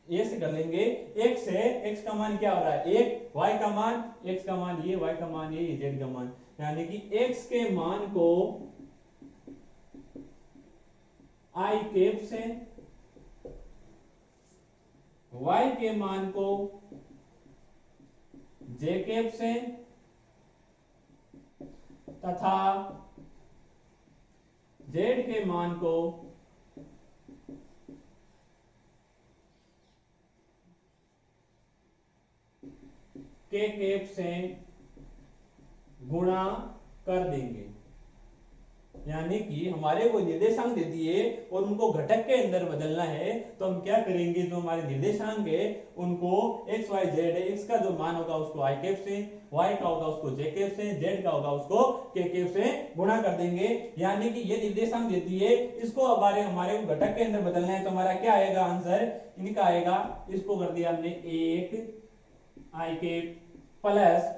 ये से कर लेंगे, एक्स है, एक्स का मान क्या हो रहा है, एक, वाई का मान, एक्स का मान ये, वाई का मान ये, जेड का मान, यानी कि एक्स के मान को आई कैप से, वाई के मान को जे कैप से, तथा जेड के मान को के कैप से गुणा कर देंगे। यानी कि हमारे को निर्देशांक दे दिए और उनको घटक के अंदर बदलना है, तो हम क्या करेंगे, जो हमारे निर्देशांक है उनको एक्स वाई जेड है, एक्स का जो मान होगा उसको आई कैप से, वाई का होगा उसको जे कैप से, जेड का होगा उसको के कैप से गुणा कर देंगे। यानी कि ये निर्देशांक देती है, इसको हमारे को घटक के अंदर बदलना है, तो हमारा क्या आएगा आंसर, इनका आएगा, इसको कर दिया हमने एक आई कैप प्लस,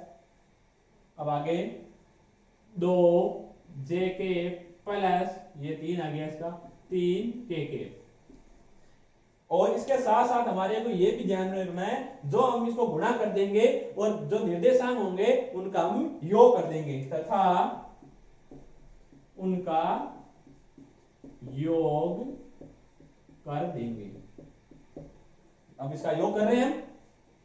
अब आगे दो जे के प्लस, ये तीन आ गया इसका, तीन के, और इसके साथ साथ हमारे को ये भी ध्यान रखना है, जो हम इसको गुणा कर देंगे और जो निर्देशांक होंगे उनका हम योग कर देंगे, तथा उनका योग कर देंगे। अब इसका योग कर रहे हैं हम,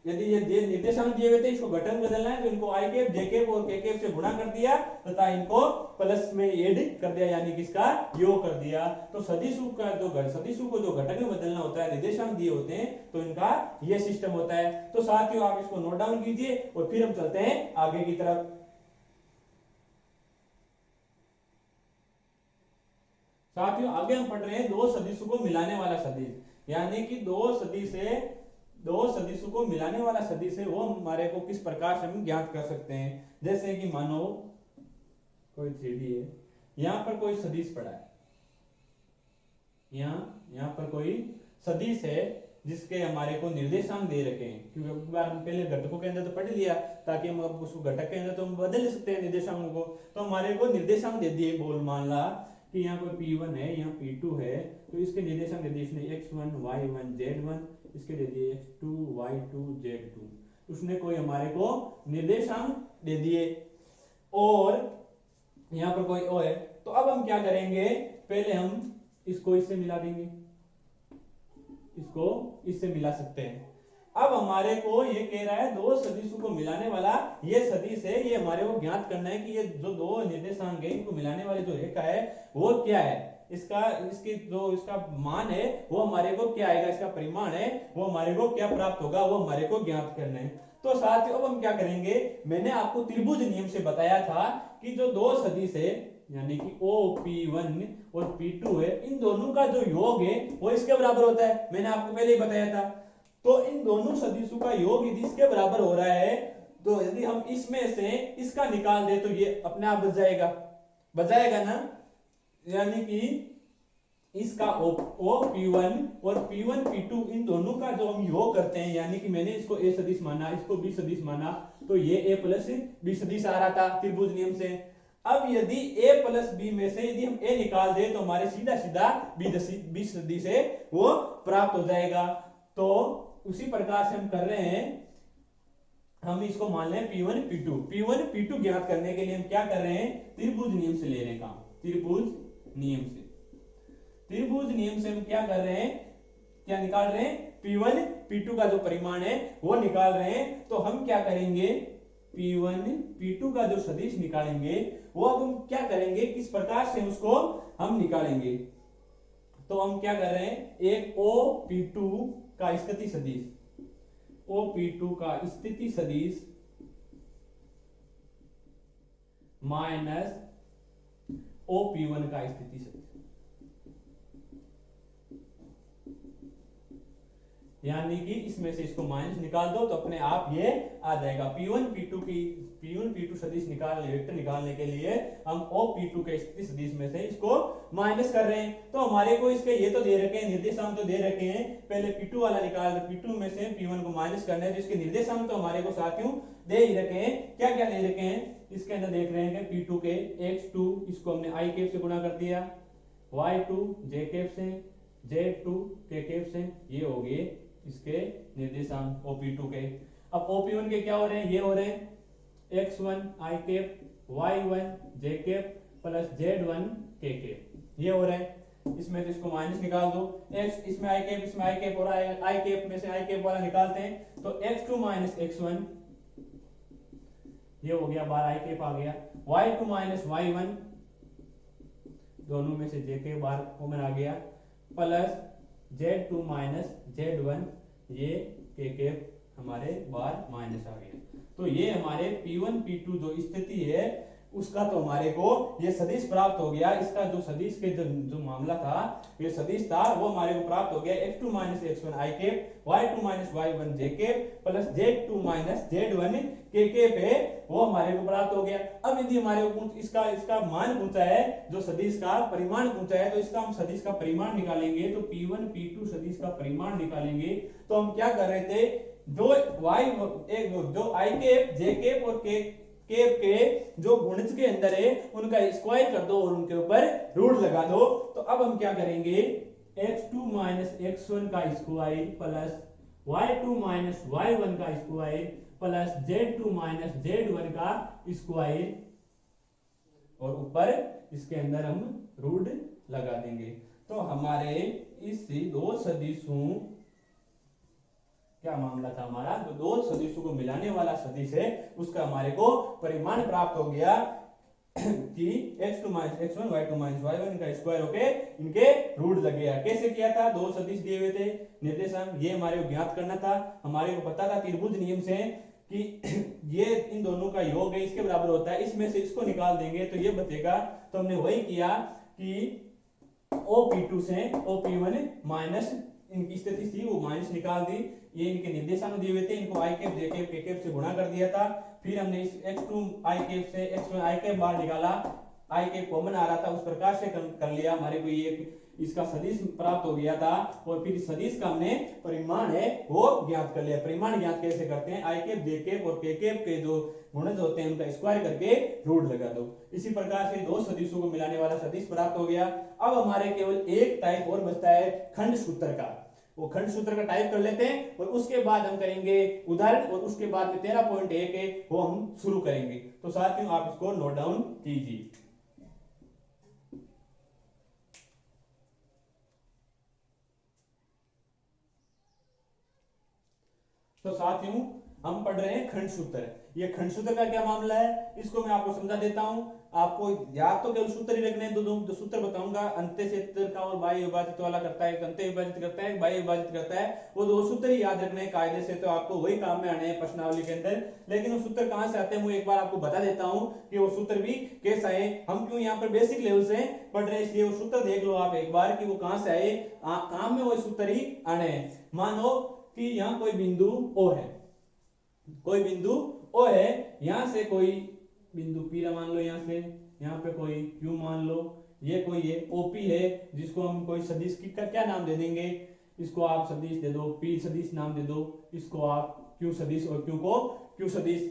यदि ये निर्देशांक दिए हुए थे, इसको घटक में बदलना है, तो इनको आई कैप, जे कैप और के कैप से गुणा कर दिया तथा इनको प्लस में ऐड कर दिया, यानी कि इसका योग कर दिया। तो सदिशों को जो घटक में बदलना होता है, निर्देशांक दिए होते हैं, तो इनका ये सिस्टम होता है। तो साथियों आप इसको नोट डाउन कीजिए और फिर हम चलते हैं आगे की तरफ। साथियों आगे हम पढ़ रहे हैं दो सदिशों को मिलाने वाला सदिश, यानी कि दो सदिशों को मिलाने वाला सदिश है, वो हमारे को किस प्रकार से हम ज्ञात कर सकते हैं। जैसे कि मानो कोई 3D है, यहां पर कोई सदिश पड़ा है, यहां पर कोई सदिश है जिसके हमारे को निर्देशांक दे रखे हैं, क्योंकि एक बार हम पहले घटकों के अंदर तो पढ़ लिया, ताकि हम अब उसको घटक के अंदर तो हम बदल सकते हैं निर्देशांकों को। तो हमारे को निर्देशांक दे दिए, बोल मान ला कि यहाँ कोई P1 है, यहाँ P2 है, तो इसके निर्देशांक दे दिए इसने x1 y1 z1, इसके दे दिए x2 y2 z2, उसने कोई हमारे को निर्देशांक दे दिए, और यहाँ पर कोई o है। तो अब हम क्या करेंगे, पहले हम इसको इससे मिला देंगे, इसको इससे मिला सकते हैं। अब हमारे को ये कह रहा है दो सदिशों को मिलाने वाला ये सदिश है, ये हमारे को ज्ञात करना है कि ये जो दो निर्देशांक है इनको मिलाने वाली जो रेखा है वो क्या है, इसका मान है वो हमारे को क्या आएगा, इसका परिमाण है वो हमारे को क्या प्राप्त होगा, वो हमारे को ज्ञात करना है। तो साथियों अब हम क्या करेंगे, मैंने आपको त्रिभुज नियम से बताया था कि जो दो सदिश है यानी कि OP1 और P2 है, इन दोनों का जो योग है वो इसके बराबर होता है, मैंने आपको पहले ही बताया था। तो इन दोनों सदिशों का योग यदि इसके बराबर हो रहा है, तो यदि हम इसमें से इसका निकाल दे तो ये अपने आप बच जाएगा ना, यानी कि इसका OP1 और P1 P2 इन दोनों का जो हम योग करते हैं, यानी कि मैंने इसको A सदिश माना, इसको B सदिश माना, तो ये A प्लस B सदिश आ रहा था त्रिभुज नियम से। अब यदि A प्लस B में से यदि हम A निकाल दे तो हमारे सीधा B सदिश है वो प्राप्त हो जाएगा। तो उसी प्रकार से हम कर रहे हैं, हम इसको मान लें P1 P2। P1 P2 ज्ञात करने के लिए हम क्या कर रहे हैं, त्रिभुज नियम से ले रहे हैं काम। त्रिभुज नियम से, त्रिभुज नियम से हम क्या कर रहे हैं, क्या निकाल रहे हैं, P1 P2 का जो परिमाण है वो निकाल रहे हैं। तो हम क्या करेंगे, P1 P2 का जो सदिश निकालेंगे वो अब हम क्या करेंगे, किस प्रकार से उसको हम निकालेंगे। तो हम क्या कर रहे हैं, एक OP2 का स्थिति सदिश, OP2 का स्थिति सदिश माइनस OP1 का स्थिति सदिश, यानी कि इसमें से इसको माइनस निकाल दो तो अपने आप ये आ जाएगा। P1 P2 सदिश निकालने, वेक्टर निकालने के लिए हम OP2 के स्थिति सदिश में से इसको माइनस कर रहे हैं। तो हमारे को इसके ये तो दे रखे हैं, निर्देशांक तो दे रखे हैं, पहले P2 वाला निकाल दो, P2 में से P1 को माइनस करना है। तो इसके निर्देशांक तो हमारे को साथियों दे ही रखे हैं। क्या क्या दे रखे हैं, इसके अंदर देख रहे हैं कि P2 के x2 इसको हमने i कैप से गुणा कर दिया, y2 j कैप से, z2 k कैप से, ये हो गए इसके निर्देशांक OP2 के। अब OP1 के क्या हो रहे हैं, ये हो रहे हैं x1 i cap, y1 j cap plus z1 k cap, ये हो रहे हैं। इसमें तो इसको माइनस निकाल दो, x इसमें i कैप, इसमें i कैप हो रहा है, i कैप में से i कैप वाला निकालते हैं। तो x2 माइनस x1 ये हो गया, बार i कैप आ गया, y2 माइनस y1 दोनों में से j कैप बार कॉमन आ गया, प्लस Z2 माइनस Z1 ये के कैप हमारे बार माइनस आ गया। तो ये हमारे P1 P2 जो स्थिति है उसका तो हमारे को ये सदिश प्राप्त हो गया। इसका जो सदिश के जो मामला था, ये सदिश था, वो हमारे को प्राप्त हो गया x2 minus x1 i cap, y2 minus y1 j cap plus z2 minus z1 k cap है, वो हमारे को प्राप्त हो गया। अब यदि हमारे को इसका मान पूछा है, जो सदिश का परिमाण पूछा है, तो इसका हम सदिश का परिमाण निकालेंगे। तो P1 P2 सदिश का परिमाण निकालेंगे। तो हम क्या कर रहे थे, जो i कैप j कैप और k कैप के जो गुणज के अंदर है उनका स्क्वायर कर दो और उनके ऊपर रूट लगा दो। तो अब हम क्या करेंगे, x2 माइनस x1 का square plus y2 minus y1 का square plus z2 minus z1 का स्क्वायर और ऊपर इसके अंदर हम रूट लगा देंगे। तो हमारे इस दो सदिशों, क्या मामला था हमारा, जो दो सदिशों को मिलाने वाला सदिश है उसका हमारे को परिमाण प्राप्त हो गया कि x2 minus x1 y2 minus y1 का स्क्वायर होके इनके रूट लग गया। कैसे किया था, दो सदिश दिए हुए थे, निर्देशांक ये हमारे को ज्ञात करना था। हमारे को पता था त्रिभुज नियम से कि ये इन दोनों का योग है, इसके बराबर होता है, इसमें से इसको निकाल देंगे तो ये बचेगा। तो हमने वही किया कि OP2 से OP1 माइनस इनकी स्थिति थी वो माइनस निकाल दी। ये इनके निर्देशांक दिए हुए थे, इनको i cap j cap k cap से गुणा कर दिया था। फिर हमने इस x2 i कैप से x1 i कैप बाहर निकाला, i कैप कॉमन आ रहा था, उस प्रकार से कर लिया। हमारे को ये इसका सदिश प्राप्त हो गया था और फिर सदिश का हमने परिमाण है वो ज्ञात कर लिया। परिमाण ज्ञात कैसे करते हैं, i कैप j कैप और k कैप के जो गुणज होते हैं उनका स्क्वायर करके रूट लगा दो। इसी प्रकार से दो सदिशों को मिलाने वाला सदिश प्राप्त हो गया। अब हमारे केवल एक टाइप और बचता है खंड सूत्र का, वो खंड सूत्र का टाइप कर लेते हैं और उसके बाद हम करेंगे उदाहरण और उसके बाद में 13.1 है वो हम शुरू करेंगे। तो साथियों आप इसको नोट डाउन कीजिए। तो साथियों हम पढ़ रहे हैं खंड सूत्र। ये खंड सूत्र का क्या मामला है इसको मैं आपको समझा देता हूं। आपको याद तो केवल सूत्र ही रखने हैं, दो सूत्र बताऊंगा, अंत्य क्षेत्र का और बाह्य विभाजित वाला करता है, अंत्य विभाजित करता है, बाह्य विभाजित करता है, वो दो सूत्र ही याद रखने हैं कायदे से। तो आपको वही काम में आने हैं प्रश्नावली के अंदर। लेकिन वो सूत्र कहां से आते हैं वो एक बार आपको बता देता हूं कि वो सूत्र भी कैसा है। हम क्यों यहाँ पर बेसिक लेवल से पढ़ रहे हैं, इसलिए वो सूत्र देख लो आप एक बार कि वो कहां से आए, काम में वो सूत्र ही आने हैं। मानो कि यहाँ कोई बिंदु O है, कोई बिंदु O है, यहां से कोई बिंदु P मान लो, यहां से यहाँ पे कोई Q मान लो, ये कोई ये OP है जिसको हम कोई सदिश की का क्या नाम दे देंगे, इसको आप सदिश दे दो, P सदिश नाम दे दो, इसको आप Q सदिश और Q को Q सदिश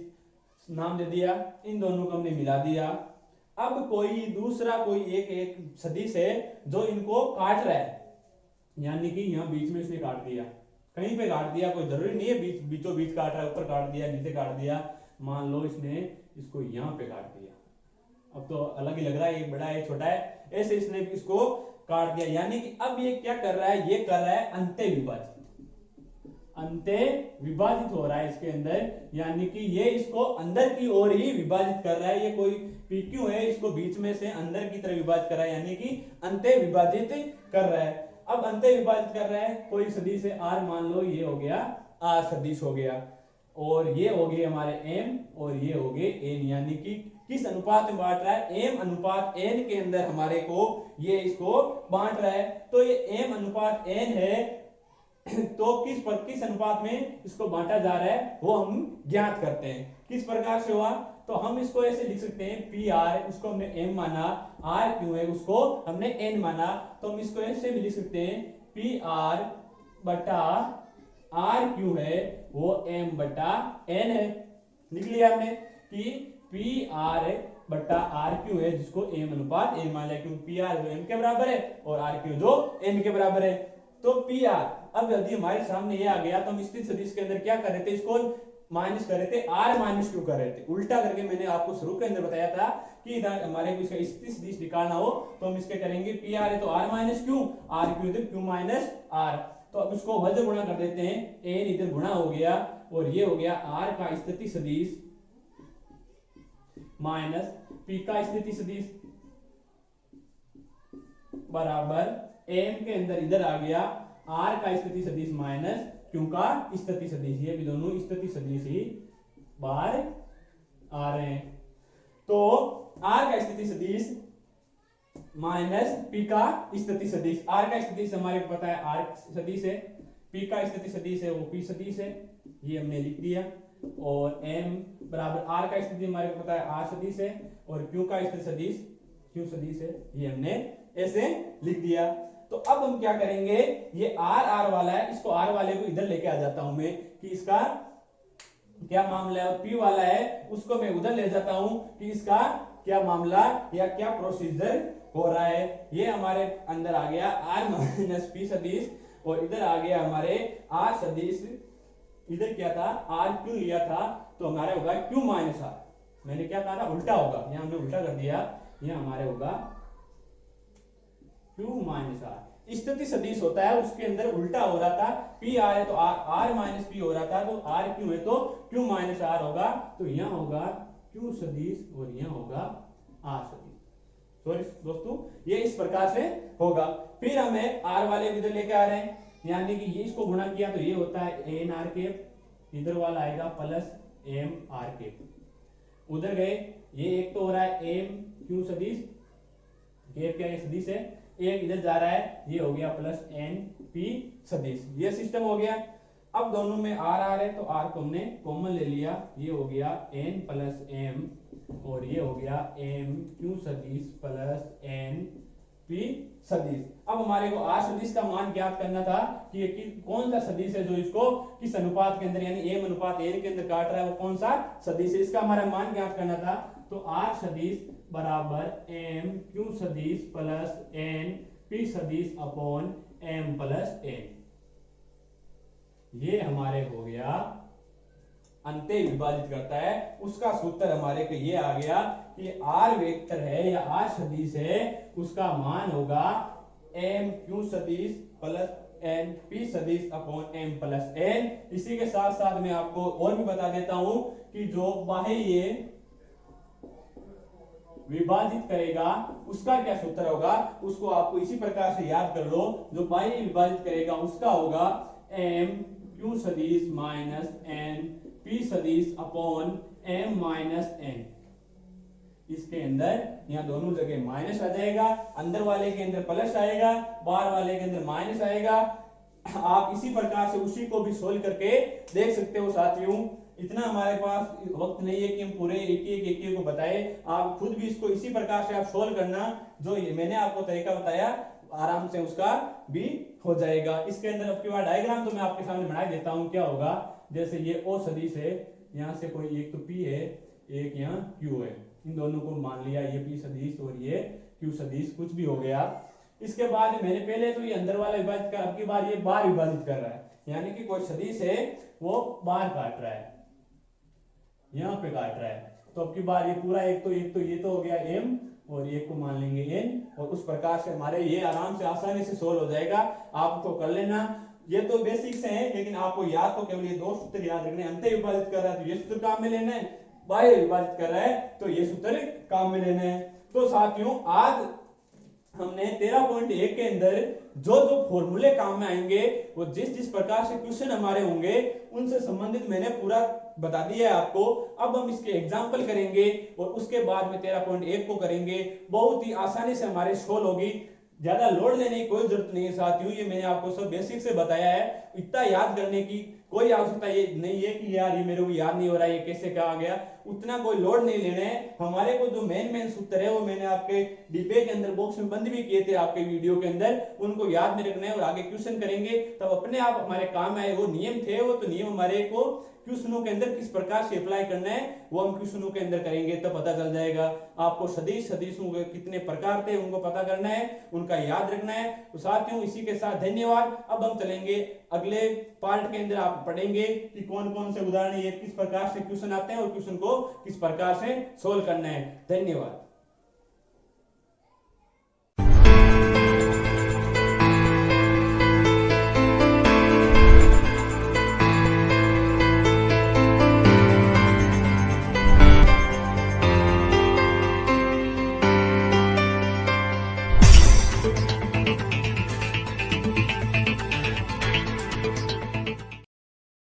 नाम दे दिया। इन दोनों को हमने मिला दिया। अब कोई दूसरा कोई एक सदिश है जो इनको काट रहा है, यानी कि यहाँ बीच में इसने काट दिया, कहीं पे काट दिया, कोई जरूरी नहीं है बीचों बीच काट रहा है, ऊपर काट दिया, नीचे काट दिया, मान लो इसने इसको यहाँ पे काट दिया, अब तो अलग ही लग रहा है, एक बड़ा है एक छोटा है, ऐसे इसने इसको काट दिया, यानी कि अब ये क्या कर रहा है, ये कर रहा है अंत्य विभाजित, अंत्य विभाजित हो रहा है इसके अंदर, यानी कि ये इसको अंदर की ओर ही विभाजित कर रहा है, ये कोई PQ है, इसको बीच में से अंदर की तरफ विभाजित कर रहा है, यानी कि अंत्य विभाजित कर रहा है। अब अंत्य विभाजित कर रहा है, कोई सदिश है R, मान लो ये हो गया R सदिश हो गया, और ये हो गए हमारे M और ये हो गए N, यानी कि किस अनुपात में बांट रहा है, M अनुपात N के अंदर हमारे को ये इसको बांट रहा है, तो ये M अनुपात N है, तो किस अनुपात में इसको बांटा जा रहा है वो हम ज्ञात करते हैं। किस प्रकार से हुआ, तो हम इसको ऐसे लिख सकते हैं, पी आर, उसको हमने M माना, R क्यों है उसको हमने N माना, तो हम इसको ऐसे भी लिख सकते हैं, पी आर बटा R क्यों है वो M बटा N है। लिख लिया हमने कि पी आर बटा R क्यों है, जिसको M अनुपात N मान लिया, क्योंकि पी आर जो M के बराबर है और R क्यों जो N के बराबर है। तो पी आर, अब यदि हमारे सामने ये आ गया तो हम स्थित सदिश के अंदर क्या कर रहे थे, इसको माइनस कर रहे थे, R माइनस क्यों कर रहे थे, उल्टा करके मैंने आपको शुरू के अंदर बताया था कि इधर हमारे को इसका स्थित सदिश निकालना हो तो हम इसके करेंगे, पी आर है तो R माइनस क्यों, R क्यों तो क्यों माइनस R, तो अब इसको वज्र गुणा कर देते हैं, N इधर गुणा हो गया और ये हो गया R का स्थिति सदिश माइनस P का स्थिति सदिश बराबर M के अंदर इधर आ गया R का स्थिति सदिश माइनस Q का स्थिति सदिश, ये भी दोनों स्थिति सदिश ही बाहर आ रहे हैं। तो R का स्थिति सदिश माइनस P का स्थिति सदिश, R का स्थिति हमारे को पता है R सदिश है, P का स्थिति सदिश है वो P सदिश है, ये हमने लिख दिया, और M बराबर R का स्थिति हमारे को पता है R सदिश है, और Q का स्थिति सदिश Q सदिश है, ये हमने ऐसे लिख दिया। तो अब हम क्या करेंगे, ये R वाला है, इसको R वाले को इधर लेके आ जाता हूं मैं कि इसका क्या मामला है, और P वाला है उसको मैं उधर ले जाता हूं कि इसका क्या मामला या क्या प्रोसीजर हो रहा है। ये हमारे अंदर आ गया R माइनस P सदिश, और इधर आ गया हमारे R सदिश, इधर क्या था R क्यों लिया था, तो हमारे होगा Q माइनस R, मैंने क्या कहा था उल्टा होगा, यहां हमने उल्टा कर दिया, ये हमारे होगा Q माइनस R, स्थिति सदिश होता है उसके अंदर उल्टा हो रहा था, P R है तो R माइनस P हो रहा था, तो R क्यों है तो Q माइनस R होगा, तो यहां होगा Q सदिश और यहां होगा R सदिश। सॉरी दोस्तों, ये इस प्रकार से होगा। फिर हमें R वाले इधर लेके आ रहे हैं, यानी कि ये इसको गुणा किया तो ये होता है N R कैप, इधर वाला आएगा प्लस M R कैप, उधर गए ये एक तो हो रहा है M Q सदिश, कैप क्या ये सदिश है, एक इधर जा रहा है, ये हो गया प्लस N P सदिश, ये सिस्टम हो गया। अब दोनों में R है तो R को हमने कॉमन ले लिया, ये हो गया N प्लस M और ये हो गया M Q सदिश प्लस N P सदिश। अब हमारे को R सदिश का मान ज्ञात करना था कि कौन सा सदिश है जो इसको किस अनुपात के अंदर यानी M अनुपात N के अंदर काट रहा है, वो कौन सा सदिश है, इसका हमारा मान ज्ञात करना था। तो R सदिश बराबर M Q सदिश प्लस N P सदिश अपॉन M प्लस N, ये हमारे हो गया अंत्य विभाजित करता है, उसका सूत्र हमारे को ये आ गया कि R वेक्टर है या R सदिश है, उसका मान होगा M Q सदिश प्लस N P सदिश अपॉन M प्लस N। इसी के साथ साथ मैं आपको और भी बता देता हूं कि जो बाह्य विभाजित करेगा उसका क्या सूत्र होगा, उसको आपको इसी प्रकार से याद कर लो, जो बाह्य विभाजित करेगा उसका होगा M Q सदिश माइनस N P सदिश अपॉन M माइनस N। इसके अंदर यहाँ दोनों जगह माइनस आ जाएगा, अंदर वाले के अंदर प्लस आएगा, बाहर वाले के अंदर माइनस आएगा। आप इसी प्रकार से उसी को भी सोल्व करके देख सकते हो साथियों। इतना हमारे पास वक्त नहीं है कि हम पूरे एक को बताए, आप खुद भी इसको इसी प्रकार से आप सोल्व करना, जो ये मैंने आपको तरीका बताया आराम से उसका भी हो जाएगा। इसके अंदर अब के बाद डायग्राम तो मैं आपके सामने बना देता हूं, क्या होगा, जैसे ये O सदिश है, यहाँ से कोई एक तो P है एक यहाँ Q है, इन दोनों को मान लिया ये P सदिश और ये Q सदिश कुछ भी हो गया, इसके बाद मैंने पहले तो ये अंदर वाला विभाजित कर, अब की बार ये बाहर विभाजित कर रहा है, यानी कि कोई सदिश है वो बाहर काट रहा है, यहाँ पे काट रहा है। तो अब की बार ये पूरा एक तो ये तो हो गया m और ये को मान लेंगे n, और उस प्रकार से हमारे ये आराम से आसानी से सोल्व हो जाएगा। आपको कर लेना, ये तो बेसिक्स हैं, लेकिन आपको याद तो केवल ये दो सूत्र याद रखने। अंत विभाजित कर रहा है तो ये सूत्र काम में लेना है, बाह्य विभाजित कर रहा है तो ये सूत्र काम में लेना है। तो साथियों आज हमने 13.1 के अंदर जो जो फॉर्मूले काम में आएंगे, वो जिस जिस प्रकार से क्वेश्चन हमारे होंगे उनसे संबंधित मैंने पूरा बता दिया है आपको। अब हम इसके एग्जाम्पल करेंगे और उसके बाद में 13.1 को करेंगे, बहुत ही आसानी से हमारे सोल्व होगी। ज्यादा लोड लेने की कोई जरूरत नहीं है साथियों, ये मैंने आपको सब बेसिक से बताया है, इतना याद करने की कोई आवश्यकता ये नहीं है कि यार ये मेरे को याद नहीं हो रहा है, ये कैसे क्या आ गया, उतना कोई लोड नहीं लेना है। हमारे को जो मेन सूत्र है वो मैंने आपके डिब्बे के अंदर बॉक्स में बंद भी किए थे आपके वीडियो के अंदर, उनको याद में रखना है और आगे क्वेश्चन करेंगे तब अपने आप हमारे काम आए। वो नियम थे, वो तो नियम हमारे को क्वेश्चनों के अंदर किस प्रकार से अप्लाई करना है वो हम क्वेश्चनों के अंदर करेंगे, तब पता चल जाएगा आपको। सदिशों के कितने प्रकार थे उनको पता करना है, उनका याद रखना है। तो साथियों इसी के साथ धन्यवाद। अब हम चलेंगे अगले पार्ट के अंदर, आप पढ़ेंगे कि कौन कौन से उदाहरण ये किस प्रकार से क्वेश्चन आते हैं और क्वेश्चन को किस प्रकार से सोल्व करना है। धन्यवाद।